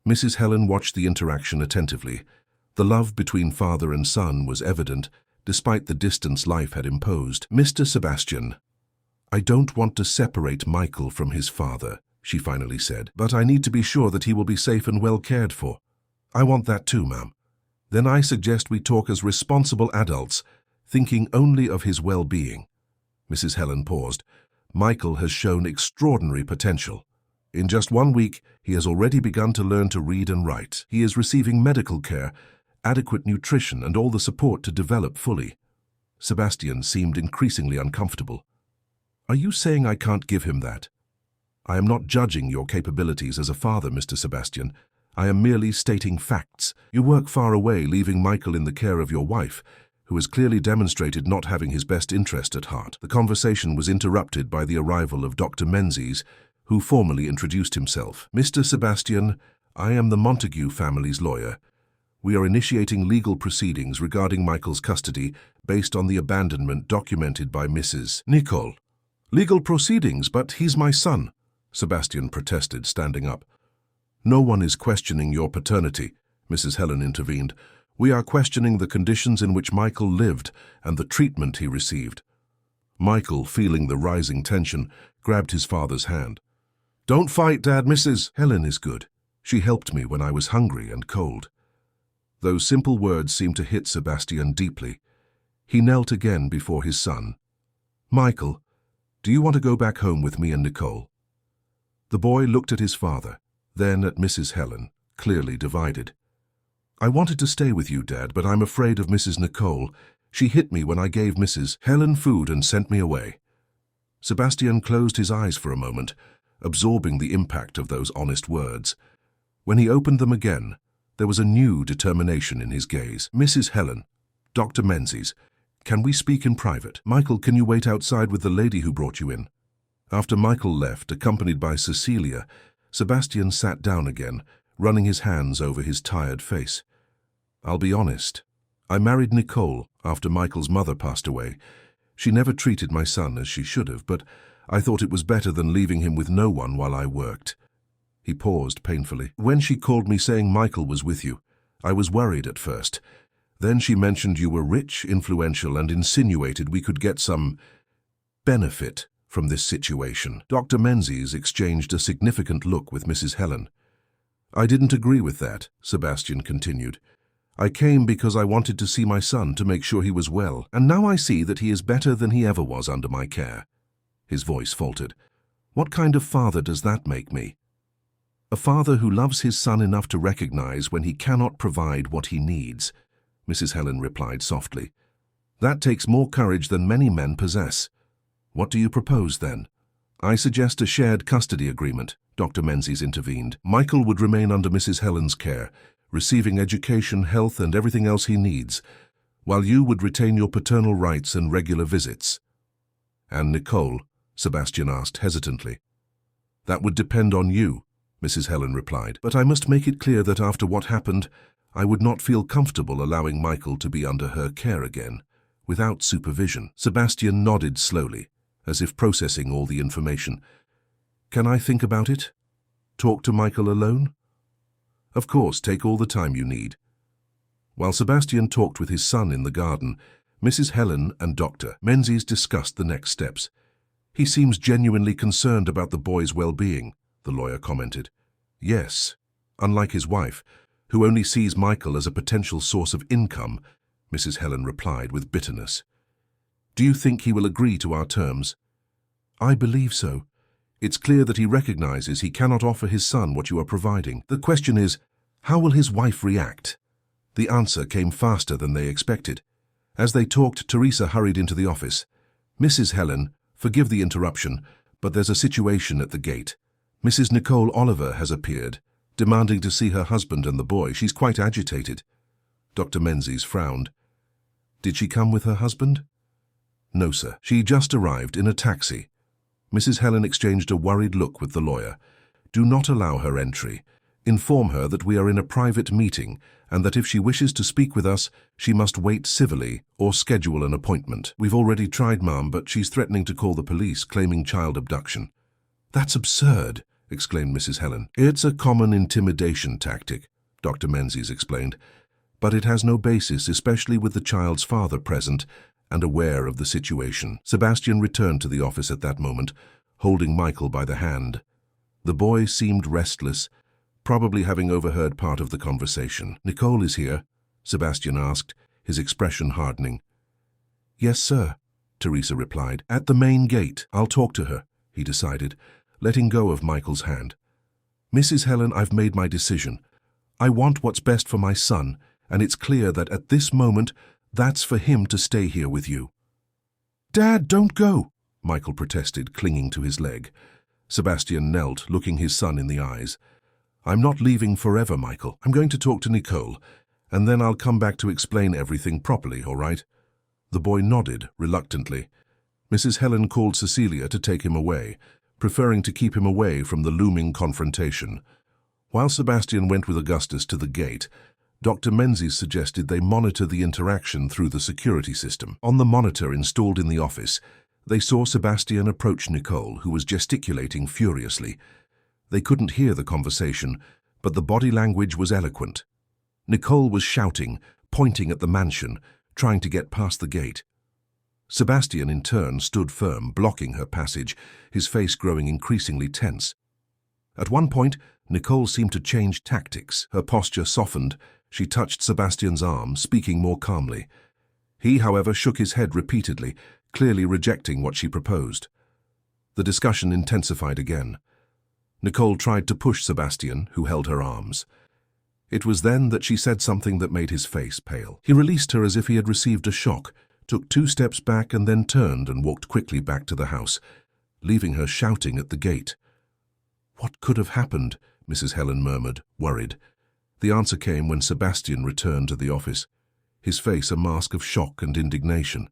Mrs. Helen watched the interaction attentively. The love between father and son was evident, despite the distance life had imposed. "Mr. Sebastian, I don't want to separate Michael from his father," she finally said, "but I need to be sure that he will be safe and well cared for." "I want that too, ma'am." "Then I suggest we talk as responsible adults, thinking only of his well-being." Mrs. Helen paused. "Michael has shown extraordinary potential. In just 1 week, he has already begun to learn to read and write. He is receiving medical care, adequate nutrition, and all the support to develop fully." Sebastian seemed increasingly uncomfortable. "Are you saying I can't give him that?" "I am not judging your capabilities as a father, Mr. Sebastian. I am merely stating facts. You work far away, leaving Michael in the care of your wife, who has clearly demonstrated not having his best interest at heart." The conversation was interrupted by the arrival of Dr. Menzies, who formally introduced himself. "Mr. Sebastian, I am the Montague family's lawyer. We are initiating legal proceedings regarding Michael's custody based on the abandonment documented by Mrs. Nicole. Legal proceedings, but he's my son, Sebastian protested, standing up. No one is questioning your paternity, Mrs. Helen intervened. We are questioning the conditions in which Michael lived and the treatment he received. Michael, feeling the rising tension, grabbed his father's hand. Don't fight, Dad. Mrs. Helen is good. She helped me when I was hungry and cold. Those simple words seemed to hit Sebastian deeply. He knelt again before his son. Michael, do you want to go back home with me and Nicole? The boy looked at his father, then at Mrs. Helen, clearly divided. I wanted to stay with you, Dad, but I'm afraid of Mrs. Nicole. She hit me when I gave Mrs. Helen food and sent me away. Sebastian closed his eyes for a moment, absorbing the impact of those honest words. When he opened them again, there was a new determination in his gaze. Mrs. Helen, Dr. Menzies, can we speak in private? Michael, can you wait outside with the lady who brought you in? After Michael left, accompanied by Cecilia, Sebastian sat down again, running his hands over his tired face. I'll be honest. I married Nicole after Michael's mother passed away. She never treated my son as she should have, but I thought it was better than leaving him with no one while I worked. He paused painfully. When she called me saying Michael was with you, I was worried at first. Then she mentioned you were rich, influential, and insinuated we could get some benefit from this situation. Dr. Menzies exchanged a significant look with Mrs. Helen. I didn't agree with that, Sebastian continued. I came because I wanted to see my son to make sure he was well, and now I see that he is better than he ever was under my care. His voice faltered. What kind of father does that make me? A father who loves his son enough to recognize when he cannot provide what he needs, Mrs. Helen replied softly. That takes more courage than many men possess. What do you propose, then? I suggest a shared custody agreement, Dr. Menzies intervened. Michael would remain under Mrs. Helen's care, receiving education, health, and everything else he needs, while you would retain your paternal rights and regular visits. And Nicole? Sebastian asked hesitantly. That would depend on you, Mrs. Helen replied. But I must make it clear that after what happened, I would not feel comfortable allowing Michael to be under her care again, without supervision. Sebastian nodded slowly, as if processing all the information. Can I think about it? Talk to Michael alone? Of course, take all the time you need. While Sebastian talked with his son in the garden, Mrs. Helen and Dr. Menzies discussed the next steps. He seems genuinely concerned about the boy's well-being, the lawyer commented. Yes, unlike his wife, who only sees Michael as a potential source of income, Mrs. Helen replied with bitterness. Do you think he will agree to our terms? I believe so. It's clear that he recognizes he cannot offer his son what you are providing. The question is, how will his wife react? The answer came faster than they expected. As they talked, Teresa hurried into the office. Mrs. Helen, forgive the interruption, but there's a situation at the gate. Mrs. Nicole Oliver has appeared, demanding to see her husband and the boy. She's quite agitated. Dr. Menzies frowned. Did she come with her husband? No, sir. She just arrived in a taxi. Mrs. Helen exchanged a worried look with the lawyer. Do not allow her entry. Inform her that we are in a private meeting and that if she wishes to speak with us, she must wait civilly or schedule an appointment. We've already tried, Ma'am, but she's threatening to call the police, claiming child abduction. That's absurd, exclaimed Mrs. Helen. It's a common intimidation tactic, Dr. Menzies explained, but it has no basis, especially with the child's father present and aware of the situation. Sebastian returned to the office at that moment, holding Michael by the hand. The boy seemed restless, probably having overheard part of the conversation. Nicole is here? Sebastian asked, his expression hardening. Yes, sir, Teresa replied. At the main gate. I'll talk to her, he decided, letting go of Michael's hand. Mrs. Helen, I've made my decision. I want what's best for my son, and it's clear that at this moment, that's for him to stay here with you. Dad, don't go, Michael protested, clinging to his leg. Sebastian knelt, looking his son in the eyes. I'm not leaving forever, Michael. I'm going to talk to Nicole, and then I'll come back to explain everything properly, all right? The boy nodded, reluctantly. Mrs. Helen called Cecilia to take him away, preferring to keep him away from the looming confrontation. While Sebastian went with Augustus to the gate, Dr. Menzies suggested they monitor the interaction through the security system. On the monitor installed in the office, they saw Sebastian approach Nicole, who was gesticulating furiously. They couldn't hear the conversation, but the body language was eloquent. Nicole was shouting, pointing at the mansion, trying to get past the gate. Sebastian, in turn, stood firm, blocking her passage, his face growing increasingly tense. At one point, Nicole seemed to change tactics. Her posture softened. She touched Sebastian's arm, speaking more calmly. He, however, shook his head repeatedly, clearly rejecting what she proposed. The discussion intensified again. Nicole tried to push Sebastian, who held her arms. It was then that she said something that made his face pale. He released her as if he had received a shock, took 2 steps back and then turned and walked quickly back to the house, leaving her shouting at the gate. "What could have happened?" Mrs. Helen murmured, worried. The answer came when Sebastian returned to the office, his face a mask of shock and indignation.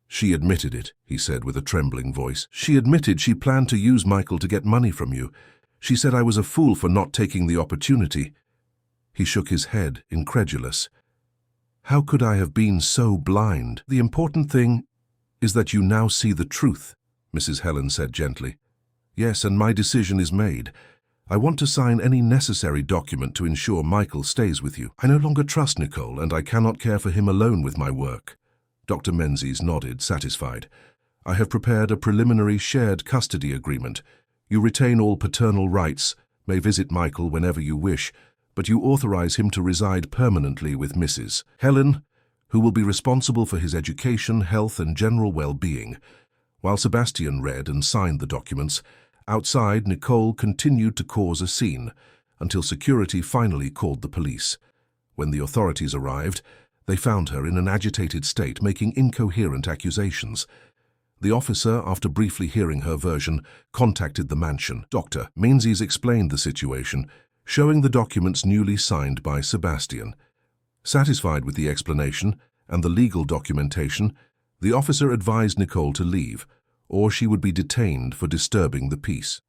"She admitted it," he said with a trembling voice. "She admitted she planned to use Michael to get money from you. She said I was a fool for not taking the opportunity." He shook his head, incredulous. "How could I have been so blind?" "The important thing is that you now see the truth," Mrs. Helen said gently. "Yes, and my decision is made. I want to sign any necessary document to ensure Michael stays with you. I no longer trust Nicole, and I cannot care for him alone with my work." Dr. Menzies nodded, satisfied. "I have prepared a preliminary shared custody agreement. You retain all paternal rights, may visit Michael whenever you wish, but you authorize him to reside permanently with Mrs. Helen, who will be responsible for his education, health, and general well-being." While Sebastian read and signed the documents, outside, Nicole continued to cause a scene, until security finally called the police. When the authorities arrived, they found her in an agitated state, making incoherent accusations. The officer, after briefly hearing her version, contacted the mansion. Dr. Menzies explained the situation, showing the documents newly signed by Sebastian. Satisfied with the explanation and the legal documentation, the officer advised Nicole to leave, or she would be detained for disturbing the peace.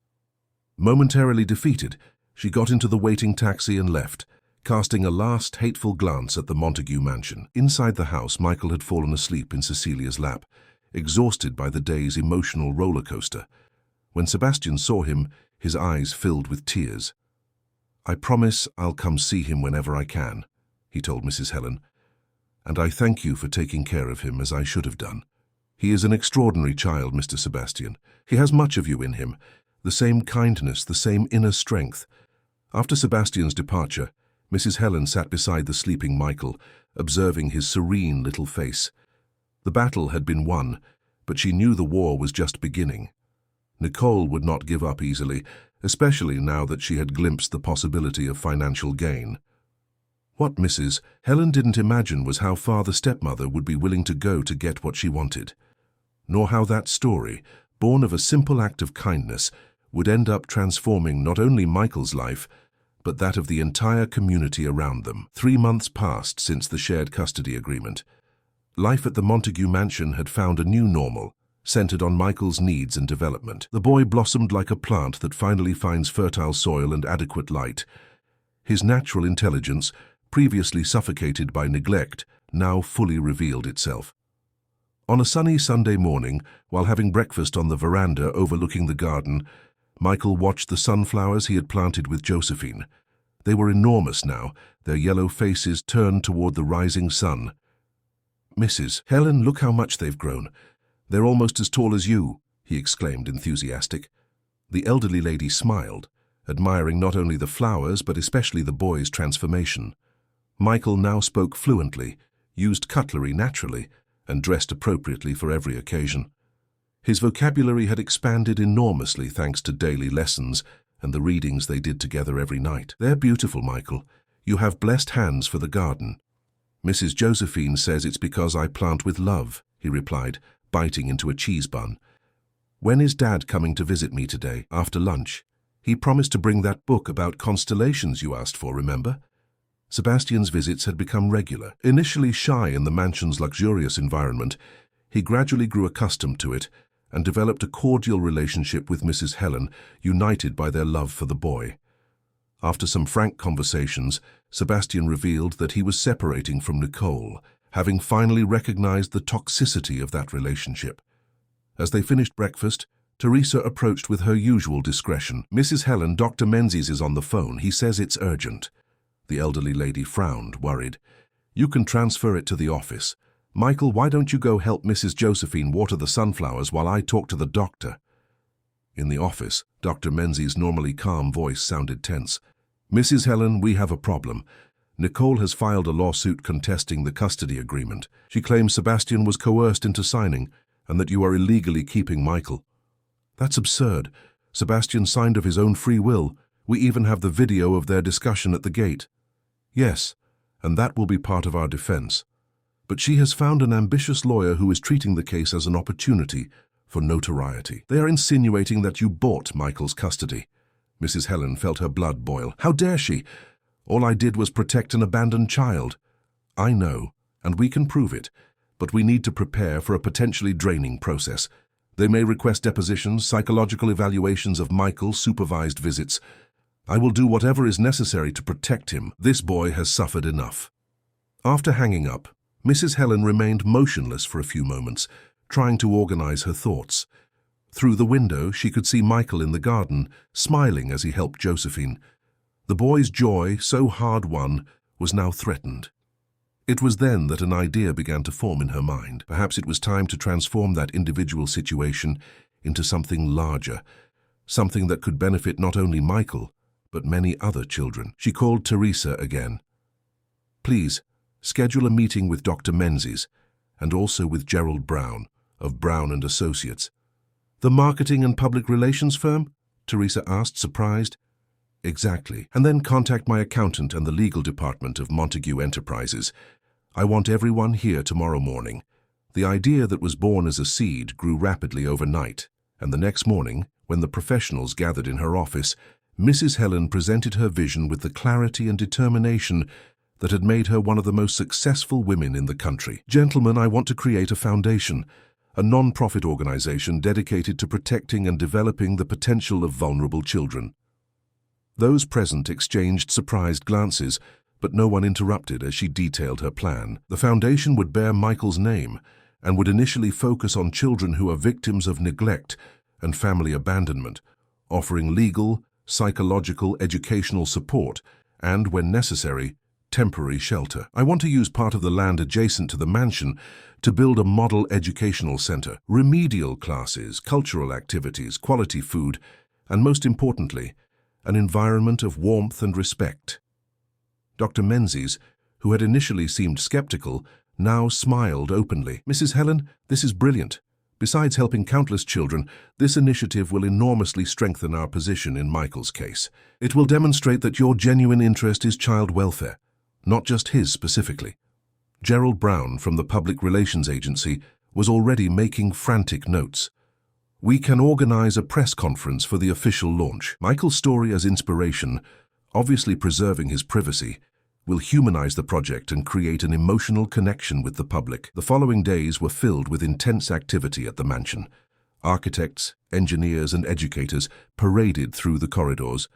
Momentarily defeated, she got into the waiting taxi and left, casting a last hateful glance at the Montague mansion. Inside the house, Michael had fallen asleep in Cecilia's lap, exhausted by the day's emotional roller coaster. When Sebastian saw him, his eyes filled with tears. "I promise I'll come see him whenever I can," he told Mrs. Helen, "and I thank you for taking care of him as I should have done. He is an extraordinary child, Mr. Sebastian. He has much of you in him, the same kindness, the same inner strength." After Sebastian's departure, Mrs. Helen sat beside the sleeping Michael, observing his serene little face. The battle had been won, but she knew the war was just beginning. Nicole would not give up easily, especially now that she had glimpsed the possibility of financial gain. What Mrs. Helen didn't imagine was how far the stepmother would be willing to go to get what she wanted, nor how that story, born of a simple act of kindness, would end up transforming not only Michael's life, but that of the entire community around them. 3 months passed since the shared custody agreement. Life at the Montague mansion had found a new normal, centered on Michael's needs and development. The boy blossomed like a plant that finally finds fertile soil and adequate light. His natural intelligence, previously suffocated by neglect, now fully revealed itself. On a sunny Sunday morning, while having breakfast on the veranda overlooking the garden, Michael watched the sunflowers he had planted with Josephine. They were enormous now, their yellow faces turned toward the rising sun. "Mrs. Helen, look how much they've grown. They're almost as tall as you," he exclaimed, enthusiastic. The elderly lady smiled, admiring not only the flowers but especially the boy's transformation. Michael now spoke fluently, used cutlery naturally, and dressed appropriately for every occasion. His vocabulary had expanded enormously thanks to daily lessons and the readings they did together every night. "They're beautiful, Michael. You have blessed hands for the garden." "Mrs. Josephine says it's because I plant with love," he replied, biting into a cheese bun. "When is Dad coming to visit me today, after lunch? He promised to bring that book about constellations you asked for, remember?" Sebastian's visits had become regular. Initially shy in the mansion's luxurious environment, he gradually grew accustomed to it and developed a cordial relationship with Mrs. Helen, united by their love for the boy. After some frank conversations, Sebastian revealed that he was separating from Nicole, having finally recognized the toxicity of that relationship. As they finished breakfast, Teresa approached with her usual discretion. "Mrs. Helen, Dr. Menzies is on the phone. He says it's urgent." The elderly lady frowned, worried. "You can transfer it to the office. Michael, why don't you go help Mrs. Josephine water the sunflowers while I talk to the doctor?" In the office, Dr. Menzies' normally calm voice sounded tense. "Mrs. Helen, we have a problem. Nicole has filed a lawsuit contesting the custody agreement. She claims Sebastian was coerced into signing and that you are illegally keeping Michael." "That's absurd. Sebastian signed of his own free will. We even have the video of their discussion at the gate." "Yes, and that will be part of our defense. But she has found an ambitious lawyer who is treating the case as an opportunity for notoriety. They are insinuating that you bought Michael's custody." Mrs. Helen felt her blood boil. "How dare she? All I did was protect an abandoned child." "I know, and we can prove it, but we need to prepare for a potentially draining process. They may request depositions, psychological evaluations of Michael, supervised visits. I will do whatever is necessary to protect him. This boy has suffered enough." After hanging up, Mrs. Helen remained motionless for a few moments, trying to organize her thoughts. Through the window, she could see Michael in the garden, smiling as he helped Josephine. The boy's joy, so hard won, was now threatened. It was then that an idea began to form in her mind. Perhaps it was time to transform that individual situation into something larger, something that could benefit not only Michael, but many other children. She called Teresa again. "Please, schedule a meeting with Dr. Menzies, and also with Gerald Brown, of Brown and Associates." "The marketing and public relations firm?" Teresa asked, surprised. "Exactly. And then contact my accountant and the legal department of Montague Enterprises. I want everyone here tomorrow morning." The idea that was born as a seed grew rapidly overnight, and the next morning, when the professionals gathered in her office, Mrs. Helen presented her vision with the clarity and determination that had made her one of the most successful women in the country. "Gentlemen, I want to create a foundation, a non-profit organization dedicated to protecting and developing the potential of vulnerable children." Those present exchanged surprised glances, but no one interrupted as she detailed her plan. The foundation would bear Michael's name and would initially focus on children who are victims of neglect and family abandonment, offering legal, psychological, educational support and, when necessary, temporary shelter. "I want to use part of the land adjacent to the mansion to build a model educational center, remedial classes, cultural activities, quality food, and most importantly, an environment of warmth and respect." Dr. Menzies, who had initially seemed skeptical, now smiled openly. "Mrs. Helen, this is brilliant. Besides helping countless children, this initiative will enormously strengthen our position in Michael's case. It will demonstrate that your genuine interest is child welfare, not just his specifically." Gerald Brown from the Public Relations Agency was already making frantic notes. "We can organize a press conference for the official launch. Michael's story as inspiration, obviously preserving his privacy, will humanize the project and create an emotional connection with the public." The following days were filled with intense activity at the mansion. Architects, engineers, and educators paraded through the corridors,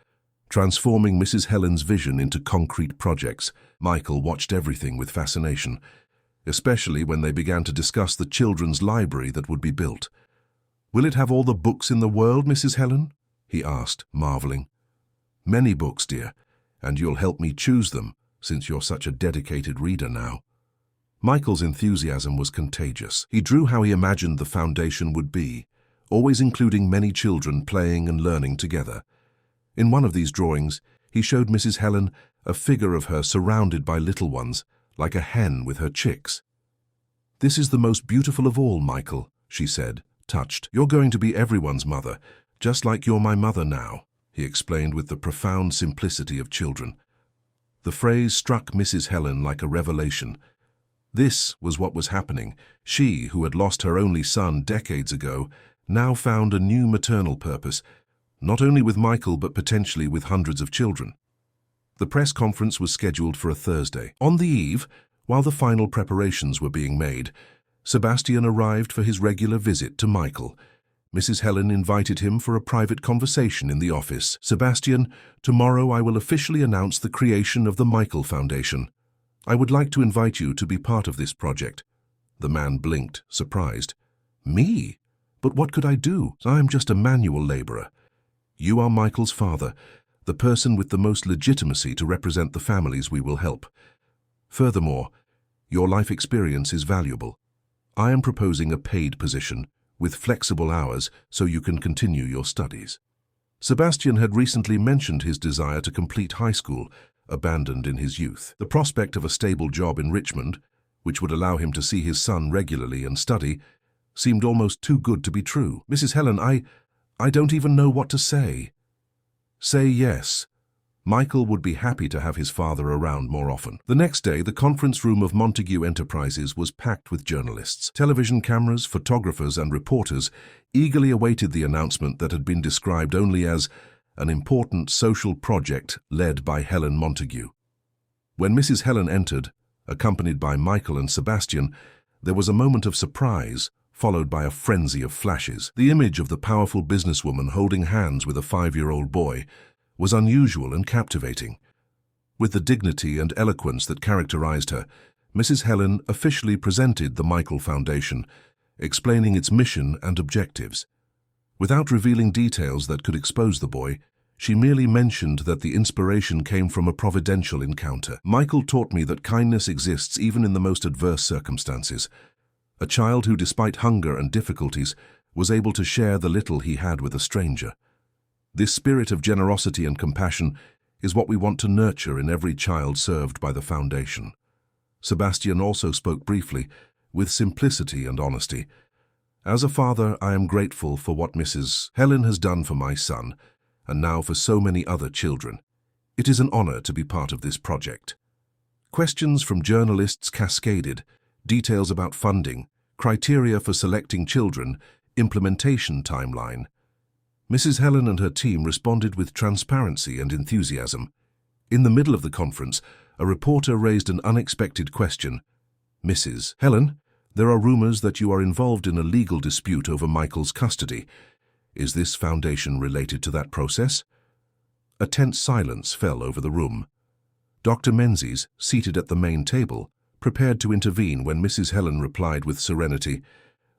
transforming Mrs. Helen's vision into concrete projects. Michael watched everything with fascination, especially when they began to discuss the children's library that would be built. "Will it have all the books in the world, Mrs. Helen?" he asked, marveling. "Many books, dear, and you'll help me choose them, since you're such a dedicated reader now." Michael's enthusiasm was contagious. He drew how he imagined the foundation would be, always including many children playing and learning together. In one of these drawings, he showed Mrs. Helen a figure of her surrounded by little ones, like a hen with her chicks. "This is the most beautiful of all, Michael," she said, touched. "You're going to be everyone's mother, just like you're my mother now," he explained with the profound simplicity of children. The phrase struck Mrs. Helen like a revelation. This was what was happening. She, who had lost her only son decades ago, now found a new maternal purpose, not only with Michael but potentially with hundreds of children. The press conference was scheduled for a Thursday. On the eve, while the final preparations were being made, Sebastian arrived for his regular visit to Michael. Mrs. Helen invited him for a private conversation in the office. "Sebastian, tomorrow I will officially announce the creation of the Michael Foundation. I would like to invite you to be part of this project." The man blinked, surprised. "Me? But what could I do? I am just a manual laborer." "You are Michael's father, the person with the most legitimacy to represent the families we will help. Furthermore, your life experience is valuable. I am proposing a paid position, with flexible hours so you can continue your studies." Sebastian had recently mentioned his desire to complete high school, abandoned in his youth. The prospect of a stable job in Richmond, which would allow him to see his son regularly and study, seemed almost too good to be true. "Mrs. Helen, I don't even know what to say." "Say yes. Michael would be happy to have his father around more often." The next day, the conference room of Montague Enterprises was packed with journalists. Television cameras, photographers, and reporters eagerly awaited the announcement that had been described only as an important social project led by Helen Montague. When Mrs. Helen entered, accompanied by Michael and Sebastian, there was a moment of surprise, followed by a frenzy of flashes. The image of the powerful businesswoman holding hands with a 5-year-old boy was unusual and captivating. With the dignity and eloquence that characterized her, Mrs. Helen officially presented the Michael Foundation, explaining its mission and objectives. Without revealing details that could expose the boy, she merely mentioned that the inspiration came from a providential encounter. "Michael taught me that kindness exists even in the most adverse circumstances. A child who, despite hunger and difficulties, was able to share the little he had with a stranger. This spirit of generosity and compassion is what we want to nurture in every child served by the Foundation." Sebastian also spoke briefly, with simplicity and honesty. "As a father, I am grateful for what Mrs. Helen has done for my son, and now for so many other children. It is an honor to be part of this project." Questions from journalists cascaded, details about funding, criteria for selecting children, implementation timeline. Mrs. Helen and her team responded with transparency and enthusiasm. In the middle of the conference, a reporter raised an unexpected question. "Mrs. Helen, there are rumors that you are involved in a legal dispute over Michael's custody. Is this foundation related to that process?" A tense silence fell over the room. Dr. Menzies, seated at the main table, prepared to intervene when Mrs. Helen replied with serenity,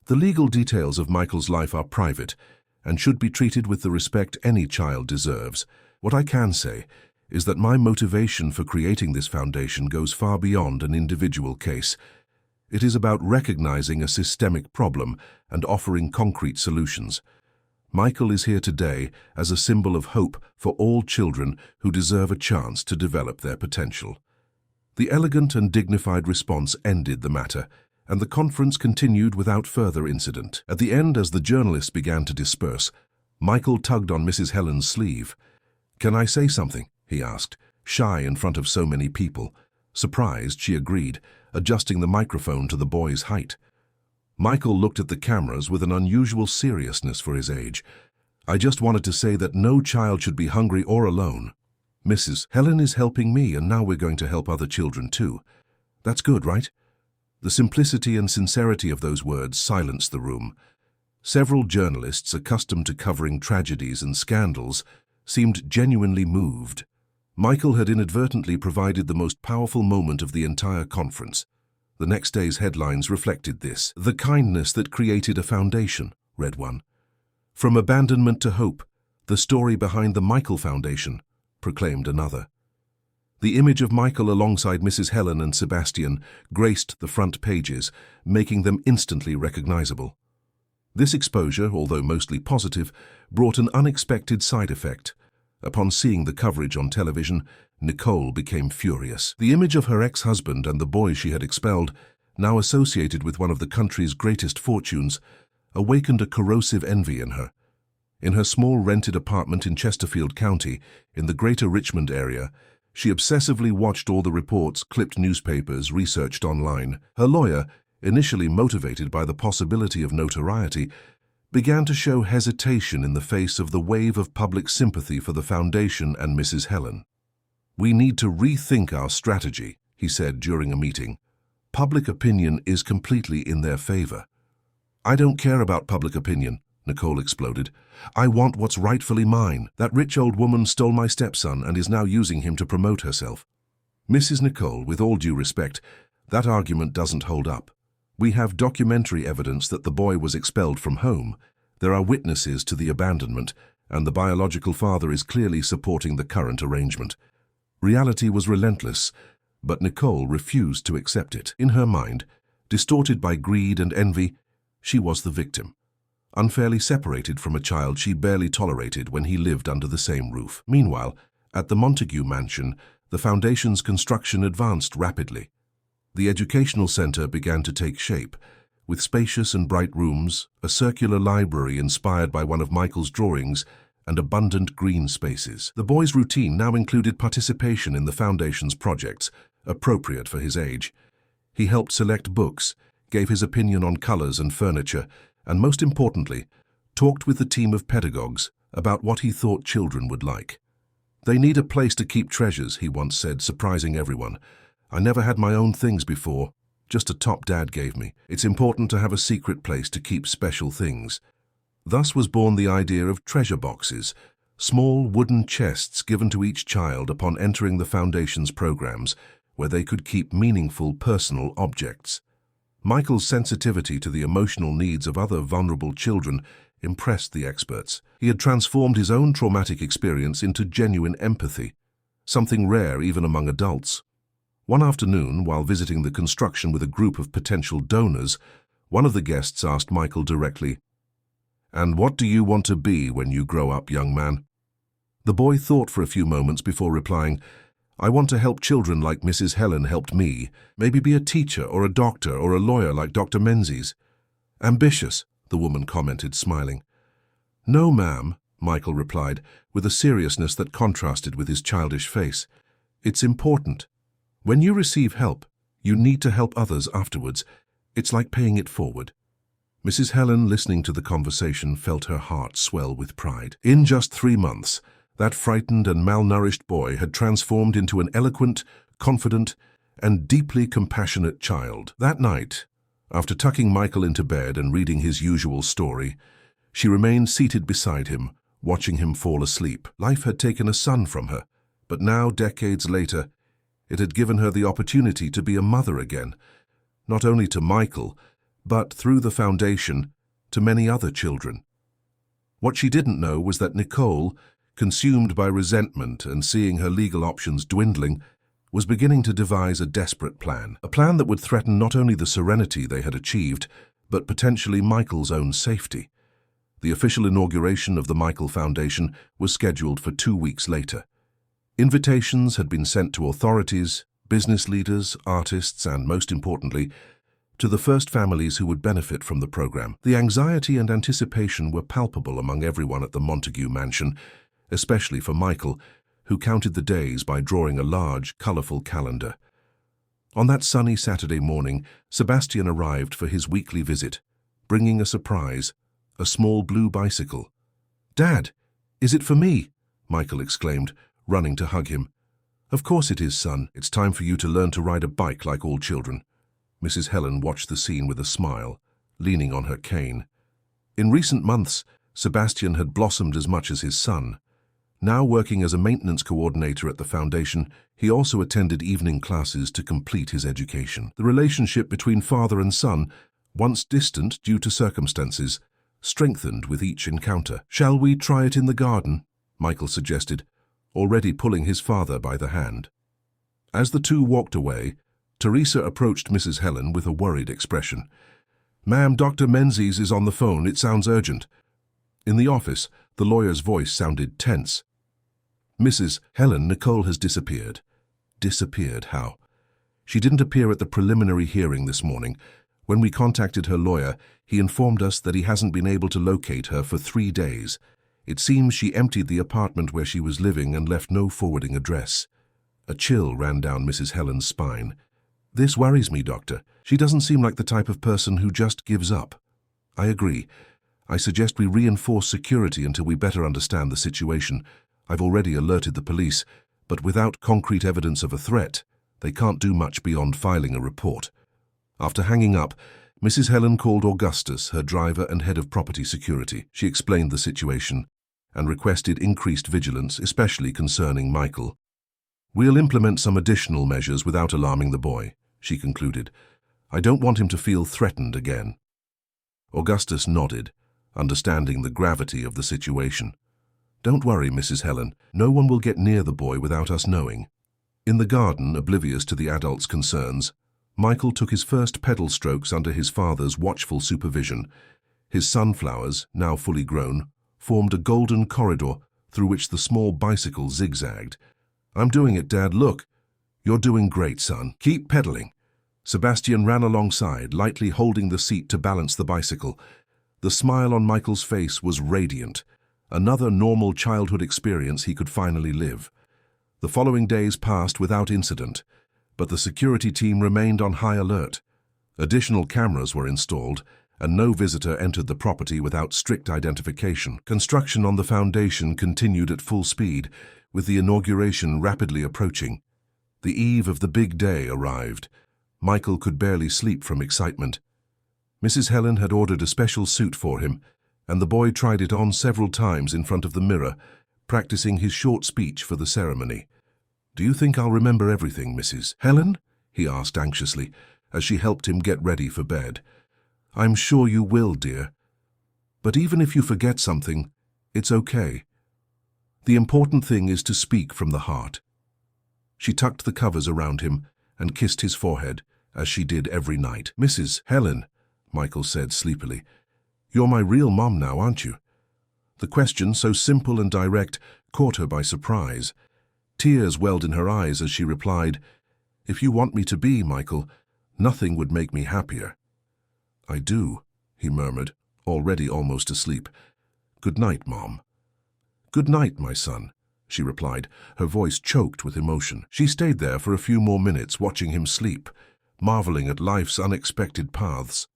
"The legal details of Michael's life are private and should be treated with the respect any child deserves. What I can say is that my motivation for creating this foundation goes far beyond an individual case. It is about recognizing a systemic problem and offering concrete solutions. Michael is here today as a symbol of hope for all children who deserve a chance to develop their potential." The elegant and dignified response ended the matter, and the conference continued without further incident. At the end, as the journalists began to disperse, Michael tugged on Mrs. Helen's sleeve. "Can I say something?" he asked, shy in front of so many people. Surprised, she agreed, adjusting the microphone to the boy's height. Michael looked at the cameras with an unusual seriousness for his age. "I just wanted to say that no child should be hungry or alone. Mrs. Helen is helping me, and now we're going to help other children too. That's good, right?" The simplicity and sincerity of those words silenced the room. Several journalists, accustomed to covering tragedies and scandals, seemed genuinely moved. Michael had inadvertently provided the most powerful moment of the entire conference. The next day's headlines reflected this. "The kindness that created a foundation," read one. "From abandonment to hope, the story behind the Michael Foundation," proclaimed another. The image of Michael alongside Mrs. Helen and Sebastian graced the front pages, making them instantly recognizable. This exposure, although mostly positive, brought an unexpected side effect. Upon seeing the coverage on television, Nicole became furious. The image of her ex-husband and the boy she had expelled, now associated with one of the country's greatest fortunes, awakened a corrosive envy in her. In her small rented apartment in Chesterfield County, in the Greater Richmond area, she obsessively watched all the reports, clipped newspapers, researched online. Her lawyer, initially motivated by the possibility of notoriety, began to show hesitation in the face of the wave of public sympathy for the foundation and Mrs. Helen. "We need to rethink our strategy," he said during a meeting. "Public opinion is completely in their favor." "I don't care about public opinion," Nicole exploded. "I want what's rightfully mine. That rich old woman stole my stepson and is now using him to promote herself." "Mrs. Nicole, with all due respect, that argument doesn't hold up. We have documentary evidence that the boy was expelled from home. There are witnesses to the abandonment, and the biological father is clearly supporting the current arrangement." Reality was relentless, but Nicole refused to accept it. In her mind, distorted by greed and envy, she was the victim, unfairly separated from a child she barely tolerated when he lived under the same roof. Meanwhile, at the Montague mansion, the foundation's construction advanced rapidly. The educational center began to take shape, with spacious and bright rooms, a circular library inspired by one of Michael's drawings, and abundant green spaces. The boy's routine now included participation in the foundation's projects, appropriate for his age. He helped select books, gave his opinion on colors and furniture, and most importantly, talked with the team of pedagogues about what he thought children would like. "They need a place to keep treasures," he once said, surprising everyone. "I never had my own things before, just a top Dad gave me. It's important to have a secret place to keep special things." Thus was born the idea of treasure boxes, small wooden chests given to each child upon entering the Foundation's programs, where they could keep meaningful personal objects. Michael's sensitivity to the emotional needs of other vulnerable children impressed the experts. He had transformed his own traumatic experience into genuine empathy, something rare even among adults. One afternoon, while visiting the construction with a group of potential donors, one of the guests asked Michael directly, "And what do you want to be when you grow up, young man?" The boy thought for a few moments before replying, "I want to help children like Mrs. Helen helped me, maybe be a teacher or a doctor or a lawyer like Dr. Menzies." "Ambitious," the woman commented, smiling. "No, ma'am," Michael replied, with a seriousness that contrasted with his childish face. "It's important. When you receive help, you need to help others afterwards. It's like paying it forward." Mrs. Helen, listening to the conversation, felt her heart swell with pride. In just 3 months, that frightened and malnourished boy had transformed into an eloquent, confident, and deeply compassionate child. That night, after tucking Michael into bed and reading his usual story, she remained seated beside him, watching him fall asleep. Life had taken a son from her, but now, decades later, it had given her the opportunity to be a mother again, not only to Michael, but through the Foundation, to many other children. What she didn't know was that Nicole, consumed by resentment and seeing her legal options dwindling, was beginning to devise a desperate plan. A plan that would threaten not only the serenity they had achieved, but potentially Michael's own safety. The official inauguration of the Michael Foundation was scheduled for 2 weeks later. Invitations had been sent to authorities, business leaders, artists, and most importantly, to the first families who would benefit from the program. The anxiety and anticipation were palpable among everyone at the Montague mansion, especially for Michael, who counted the days by drawing a large, colorful calendar. On that sunny Saturday morning, Sebastian arrived for his weekly visit, bringing a surprise, a small blue bicycle. "Dad, is it for me?" Michael exclaimed, running to hug him. "Of course it is, son. It's time for you to learn to ride a bike like all children." Mrs. Helen watched the scene with a smile, leaning on her cane. In recent months, Sebastian had blossomed as much as his son. Now working as a maintenance coordinator at the Foundation, he also attended evening classes to complete his education. The relationship between father and son, once distant due to circumstances, strengthened with each encounter. "Shall we try it in the garden?" Michael suggested, already pulling his father by the hand. As the two walked away, Teresa approached Mrs. Helen with a worried expression. "Ma'am, Dr. Menzies is on the phone. It sounds urgent." In the office, the lawyer's voice sounded tense. "Mrs. Helen, Nicole has disappeared." "Disappeared? How?" "She didn't appear at the preliminary hearing this morning. When we contacted her lawyer, he informed us that he hasn't been able to locate her for 3 days. It seems she emptied the apartment where she was living and left no forwarding address." A chill ran down Mrs. Helen's spine. "This worries me, Doctor. She doesn't seem like the type of person who just gives up." "I agree. I suggest we reinforce security until we better understand the situation. I've already alerted the police, but without concrete evidence of a threat, they can't do much beyond filing a report." After hanging up, Mrs. Helen called Augustus, her driver and head of property security. She explained the situation and requested increased vigilance, especially concerning Michael. "We'll implement some additional measures without alarming the boy," she concluded. "I don't want him to feel threatened again." Augustus nodded, understanding the gravity of the situation. "Don't worry, Mrs. Helen. No one will get near the boy without us knowing." In the garden, oblivious to the adults' concerns, Michael took his first pedal strokes under his father's watchful supervision. His sunflowers, now fully grown, formed a golden corridor through which the small bicycle zigzagged. "I'm doing it, Dad, look." "You're doing great, son. Keep pedaling." Sebastian ran alongside, lightly holding the seat to balance the bicycle. The smile on Michael's face was radiant. Another normal childhood experience he could finally live. The following days passed without incident, but the security team remained on high alert. Additional cameras were installed, and no visitor entered the property without strict identification. Construction on the foundation continued at full speed, with the inauguration rapidly approaching. The eve of the big day arrived. Michael could barely sleep from excitement. Mrs. Helen had ordered a special suit for him, and the boy tried it on several times in front of the mirror, practicing his short speech for the ceremony. "Do you think I'll remember everything, Mrs. Helen?" he asked anxiously, as she helped him get ready for bed. "I'm sure you will, dear. But even if you forget something, it's okay. The important thing is to speak from the heart." She tucked the covers around him and kissed his forehead, as she did every night. "Mrs. Helen," Michael said sleepily, "you're my real mom now, aren't you?" The question, so simple and direct, caught her by surprise. Tears welled in her eyes as she replied, "If you want me to be, Michael, nothing would make me happier." "I do," he murmured, already almost asleep. "Good night, Mom." "Good night, my son," she replied, her voice choked with emotion. She stayed there for a few more minutes watching him sleep, marveling at life's unexpected paths.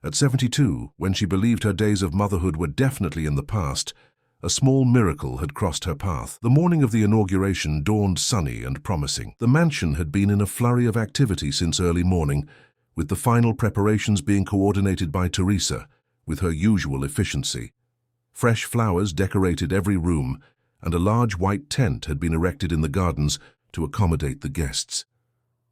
At 72, when she believed her days of motherhood were definitely in the past, a small miracle had crossed her path. The morning of the inauguration dawned sunny and promising. The mansion had been in a flurry of activity since early morning, with the final preparations being coordinated by Teresa, with her usual efficiency. Fresh flowers decorated every room, and a large white tent had been erected in the gardens to accommodate the guests.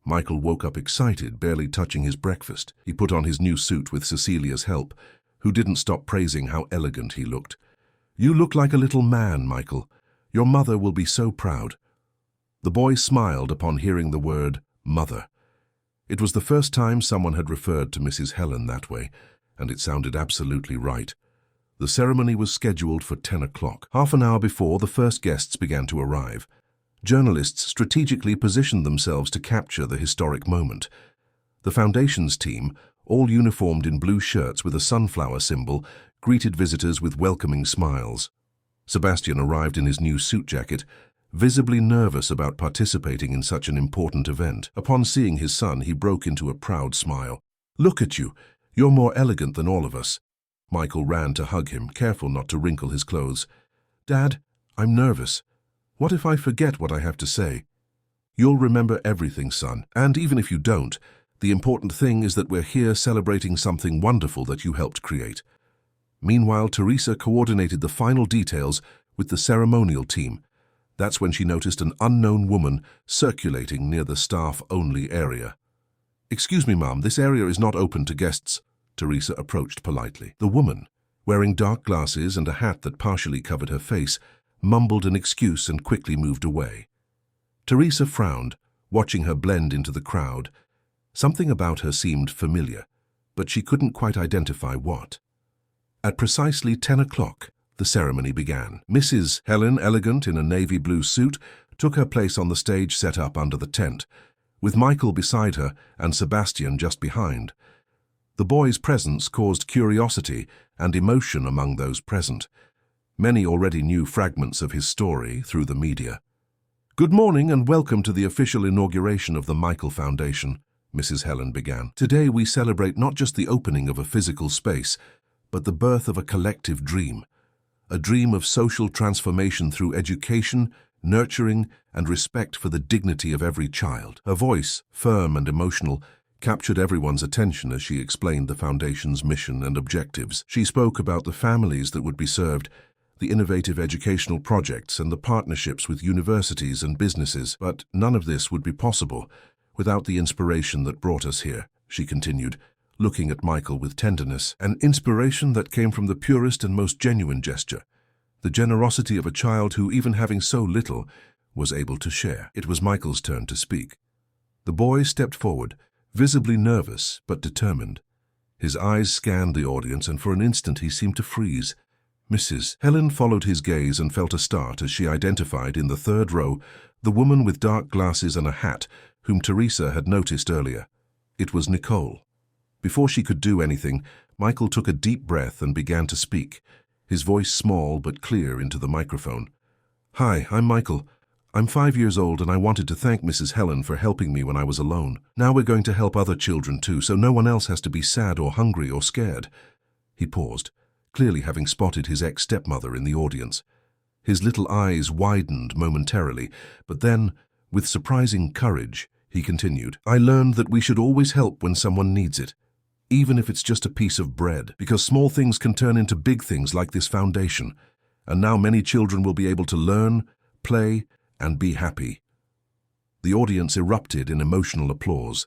Michael woke up excited, barely touching his breakfast. He put on his new suit with Cecilia's help, who didn't stop praising how elegant he looked. "You look like a little man, Michael. Your mother will be so proud." The boy smiled upon hearing the word mother. It was the first time someone had referred to Mrs. Helen that way, and it sounded absolutely right. The ceremony was scheduled for 10 o'clock. Half an hour before, the first guests began to arrive. Journalists strategically positioned themselves to capture the historic moment. The Foundation's team, all uniformed in blue shirts with a sunflower symbol, greeted visitors with welcoming smiles. Sebastian arrived in his new suit jacket, visibly nervous about participating in such an important event. Upon seeing his son, he broke into a proud smile. "Look at you. You're more elegant than all of us." Michael ran to hug him, careful not to wrinkle his clothes. "Dad, I'm nervous. What if I forget what I have to say?" "You'll remember everything, son. And even if you don't, the important thing is that we're here celebrating something wonderful that you helped create." Meanwhile, Teresa coordinated the final details with the ceremonial team. That's when she noticed an unknown woman circulating near the staff-only area. "Excuse me, Mom, this area is not open to guests." Teresa approached politely. The woman, wearing dark glasses and a hat that partially covered her face, mumbled an excuse and quickly moved away. Teresa frowned, watching her blend into the crowd. Something about her seemed familiar, but she couldn't quite identify what. At precisely 10 o'clock, the ceremony began. Mrs. Helen, elegant in a navy blue suit, took her place on the stage set up under the tent, with Michael beside her and Sebastian just behind. The boy's presence caused curiosity and emotion among those present. Many already knew fragments of his story through the media. "Good morning and welcome to the official inauguration of the Michael Foundation," Mrs. Helen began. "Today we celebrate not just the opening of a physical space, but the birth of a collective dream. A dream of social transformation through education, nurturing, and respect for the dignity of every child." Her voice, firm and emotional, captured everyone's attention as she explained the Foundation's mission and objectives. She spoke about the families that would be served, the innovative educational projects, and the partnerships with universities and businesses. But none of this would be possible without the inspiration that brought us here, she continued, looking at Michael with tenderness. An inspiration that came from the purest and most genuine gesture, the generosity of a child who, even having so little, was able to share. It was Michael's turn to speak. The boy stepped forward, visibly nervous but determined. His eyes scanned the audience, and for an instant he seemed to freeze. Mrs. Helen followed his gaze and felt a start as she identified in the third row the woman with dark glasses and a hat whom Teresa had noticed earlier. It was Nicole. Before she could do anything, Michael took a deep breath and began to speak, his voice small but clear into the microphone. "Hi, I'm Michael. I'm 5 years old, and I wanted to thank Mrs. Helen for helping me when I was alone. Now we're going to help other children too, so no one else has to be sad or hungry or scared." He paused, clearly having spotted his ex-stepmother in the audience. His little eyes widened momentarily, but then, with surprising courage, he continued, "I learned that we should always help when someone needs it, even if it's just a piece of bread, because small things can turn into big things like this foundation, and now many children will be able to learn, play, and be happy." The audience erupted in emotional applause.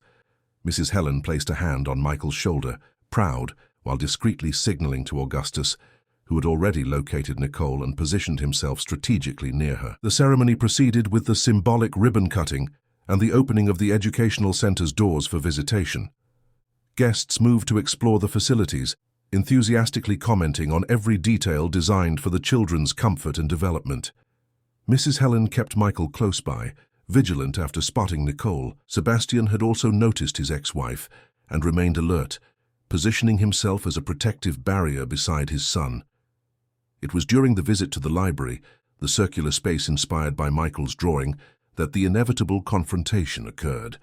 Mrs. Helen placed a hand on Michael's shoulder, proud, while discreetly signaling to Augustus, who had already located Nicole and positioned himself strategically near her. The ceremony proceeded with the symbolic ribbon cutting and the opening of the educational center's doors for visitation. Guests moved to explore the facilities, enthusiastically commenting on every detail designed for the children's comfort and development. Mrs. Helen kept Michael close by, vigilant after spotting Nicole. Sebastian had also noticed his ex-wife and remained alert, positioning himself as a protective barrier beside his son. It was during the visit to the library, the circular space inspired by Michael's drawing, that the inevitable confrontation occurred.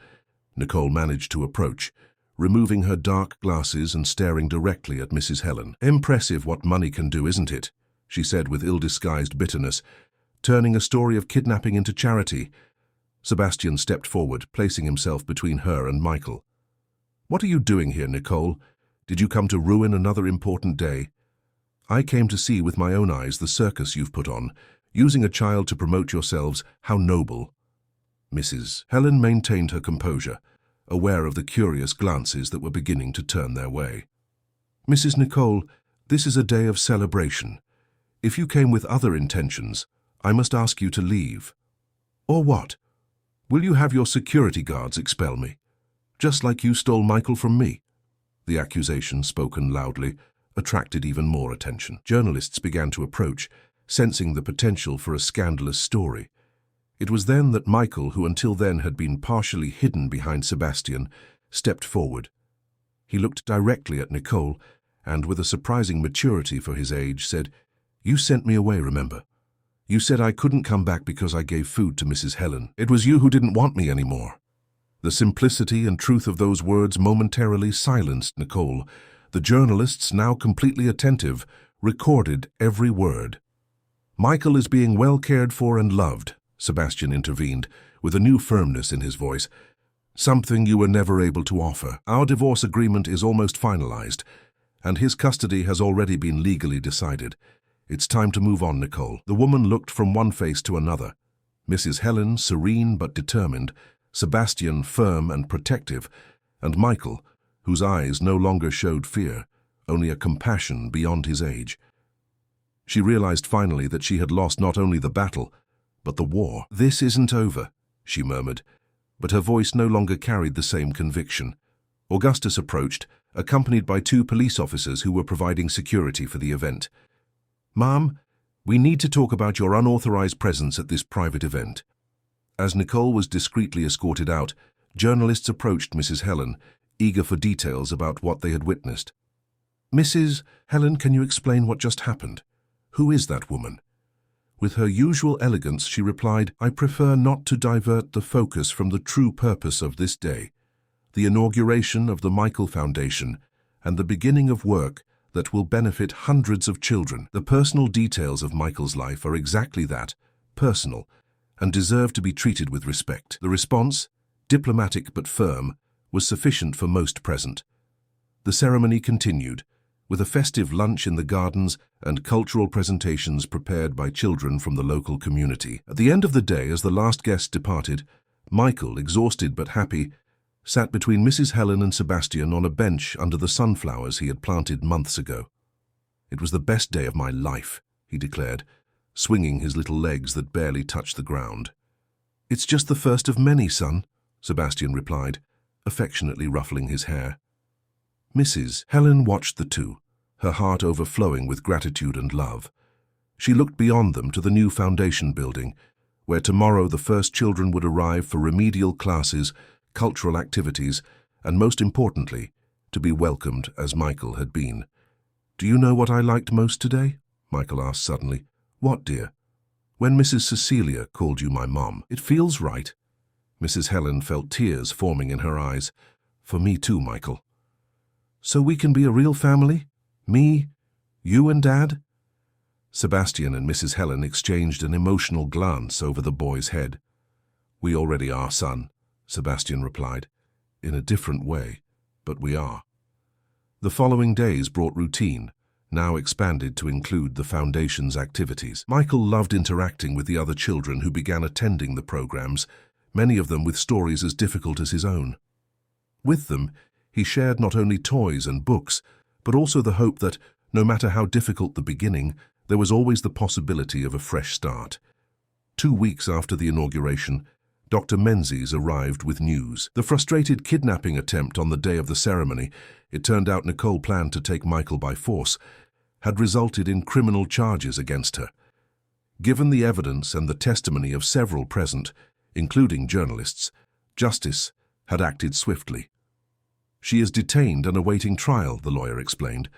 Nicole managed to approach, removing her dark glasses and staring directly at Mrs. Helen. "Impressive what money can do, isn't it?" she said with ill-disguised bitterness, turning a story of kidnapping into charity. Sebastian stepped forward, placing himself between her and Michael. "What are you doing here, Nicole? Did you come to ruin another important day?" "I came to see with my own eyes the circus you've put on, using a child to promote yourselves. How noble." Mrs. Helen maintained her composure, aware of the curious glances that were beginning to turn their way. "Mrs. Nicole, this is a day of celebration. If you came with other intentions, I must ask you to leave." "Or what? Will you have your security guards expel me, just like you stole Michael from me?" The accusation, spoken loudly, attracted even more attention. Journalists began to approach, sensing the potential for a scandalous story. It was then that Michael, who until then had been partially hidden behind Sebastian, stepped forward. He looked directly at Nicole and, with a surprising maturity for his age, said, "You sent me away, remember? You said I couldn't come back because I gave food to Mrs. Helen. It was you who didn't want me anymore." The simplicity and truth of those words momentarily silenced Nicole. The journalists, now completely attentive, recorded every word. "Michael is being well cared for and loved," Sebastian intervened, with a new firmness in his voice. "Something you were never able to offer. Our divorce agreement is almost finalized, and his custody has already been legally decided. It's time to move on, Nicole." The woman looked from one face to another. Mrs. Helen, serene but determined, Sebastian, firm and protective, and Michael, whose eyes no longer showed fear, only a compassion beyond his age. She realized finally that she had lost not only the battle, but the war. "This isn't over," she murmured, but her voice no longer carried the same conviction. Augustus approached, accompanied by 2 police officers who were providing security for the event. "Ma'am, we need to talk about your unauthorized presence at this private event." As Nicole was discreetly escorted out, journalists approached Mrs. Helen, eager for details about what they had witnessed. "Mrs. Helen, can you explain what just happened? Who is that woman?" With her usual elegance, she replied, "I prefer not to divert the focus from the true purpose of this day, the inauguration of the Michael Foundation and the beginning of work that will benefit hundreds of children. The personal details of Michael's life are exactly that, personal, and deserve to be treated with respect." The response, diplomatic but firm, was sufficient for most present. The ceremony continued, with a festive lunch in the gardens and cultural presentations prepared by children from the local community. At the end of the day, as the last guest departed, Michael, exhausted but happy, sat between Mrs. Helen and Sebastian on a bench under the sunflowers he had planted months ago. "It was the best day of my life," he declared, swinging his little legs that barely touched the ground. "It's just the first of many, son," Sebastian replied, affectionately ruffling his hair. Mrs. Helen watched the two, her heart overflowing with gratitude and love. She looked beyond them to the new foundation building, where tomorrow the first children would arrive for remedial classes, cultural activities, and most importantly, to be welcomed as Michael had been. "Do you know what I liked most today?" Michael asked suddenly. "What, dear?" "When Mrs. Cecilia called you my mom. It feels right." Mrs. Helen felt tears forming in her eyes. "For me too, Michael." "So we can be a real family? Me, you and Dad?" Sebastian and Mrs. Helen exchanged an emotional glance over the boy's head. "We already are, son," Sebastian replied. "In a different way, but we are." The following days brought routine, now expanded to include the foundation's activities. Michael loved interacting with the other children who began attending the programs, many of them with stories as difficult as his own. With them, he shared not only toys and books, but also the hope that, no matter how difficult the beginning, there was always the possibility of a fresh start. 2 weeks after the inauguration, Dr. Menzies arrived with news. The frustrated kidnapping attempt on the day of the ceremony, it turned out Nicole planned to take Michael by force, had resulted in criminal charges against her. Given the evidence and the testimony of several present, including journalists, justice had acted swiftly. "She is detained and awaiting trial," the lawyer explained.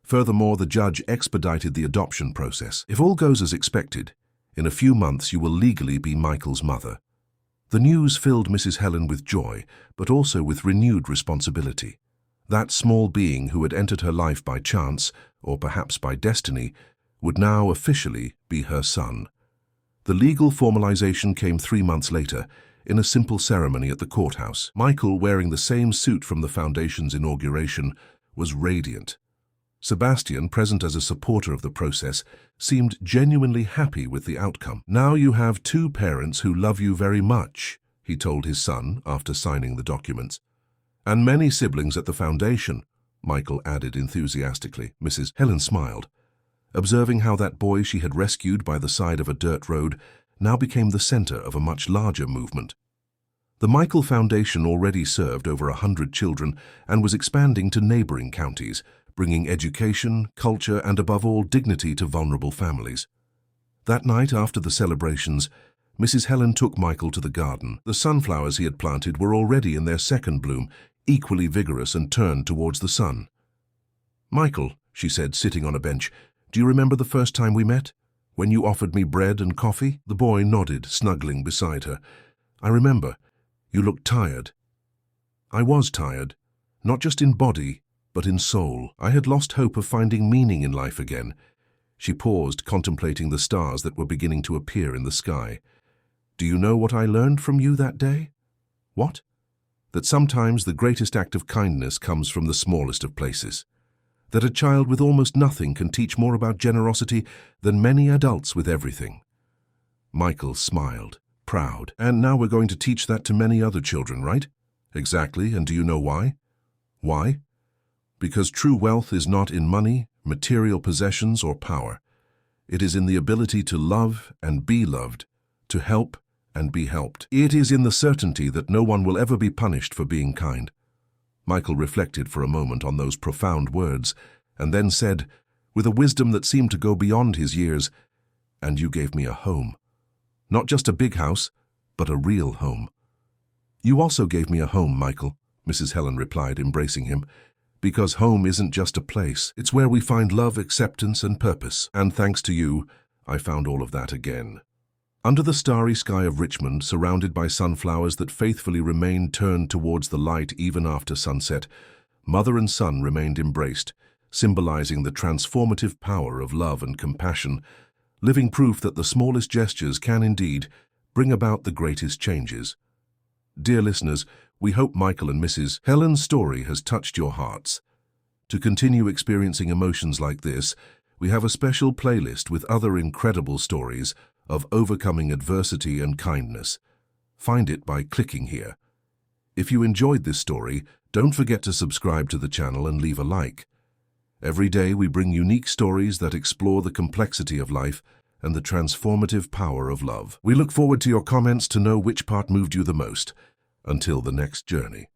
Furthermore, the judge expedited the adoption process. "If all goes as expected, in a few months you will legally be Michael's mother." The news filled Mrs. Helen with joy, but also with renewed responsibility. That small being who had entered her life by chance, or perhaps by destiny, would now officially be her son. The legal formalization came 3 months later, in a simple ceremony at the courthouse. Michael, wearing the same suit from the foundation's inauguration, was radiant. Sebastian, present as a supporter of the process, seemed genuinely happy with the outcome. "Now you have 2 parents who love you very much," he told his son after signing the documents. "And many siblings at the foundation," Michael added enthusiastically. Mrs. Helen smiled, observing how that boy she had rescued by the side of a dirt road now became the center of a much larger movement. The Michael Foundation already served over 100 children and was expanding to neighboring counties, bringing education, culture, and above all, dignity to vulnerable families. That night, after the celebrations, Mrs. Helen took Michael to the garden. The sunflowers he had planted were already in their second bloom, equally vigorous and turned towards the sun. "Michael," she said, sitting on a bench, "do you remember the first time we met? When you offered me bread and coffee?" The boy nodded, snuggling beside her. "I remember. You looked tired." "I was tired, not just in body, but in soul. I had lost hope of finding meaning in life again." She paused, contemplating the stars that were beginning to appear in the sky. "Do you know what I learned from you that day?" "What?" "That sometimes the greatest act of kindness comes from the smallest of places. That a child with almost nothing can teach more about generosity than many adults with everything." Michael smiled, proud. "And now we're going to teach that to many other children, right?" "Exactly, and do you know why?" "Why?" "Because true wealth is not in money, material possessions, or power. It is in the ability to love and be loved, to help and be helped. It is in the certainty that no one will ever be punished for being kind." Michael reflected for a moment on those profound words, and then said, with a wisdom that seemed to go beyond his years, "And you gave me a home. Not just a big house, but a real home." "You also gave me a home, Michael," Mrs. Helen replied, embracing him. "Because home isn't just a place. It's where we find love, acceptance, and purpose. And thanks to you, I found all of that again." Under the starry sky of Richmond, surrounded by sunflowers that faithfully remained turned towards the light even after sunset, mother and son remained embraced, symbolizing the transformative power of love and compassion, living proof that the smallest gestures can indeed bring about the greatest changes. Dear listeners, We hope Michael and Mrs. Helen's story has touched your hearts. To continue experiencing emotions like this, we have a special playlist with other incredible stories of overcoming adversity and kindness. Find it by clicking here. If you enjoyed this story, don't forget to subscribe to the channel and leave a like. Every day we bring unique stories that explore the complexity of life and the transformative power of love. We look forward to your comments to know which part moved you the most. Until the next journey.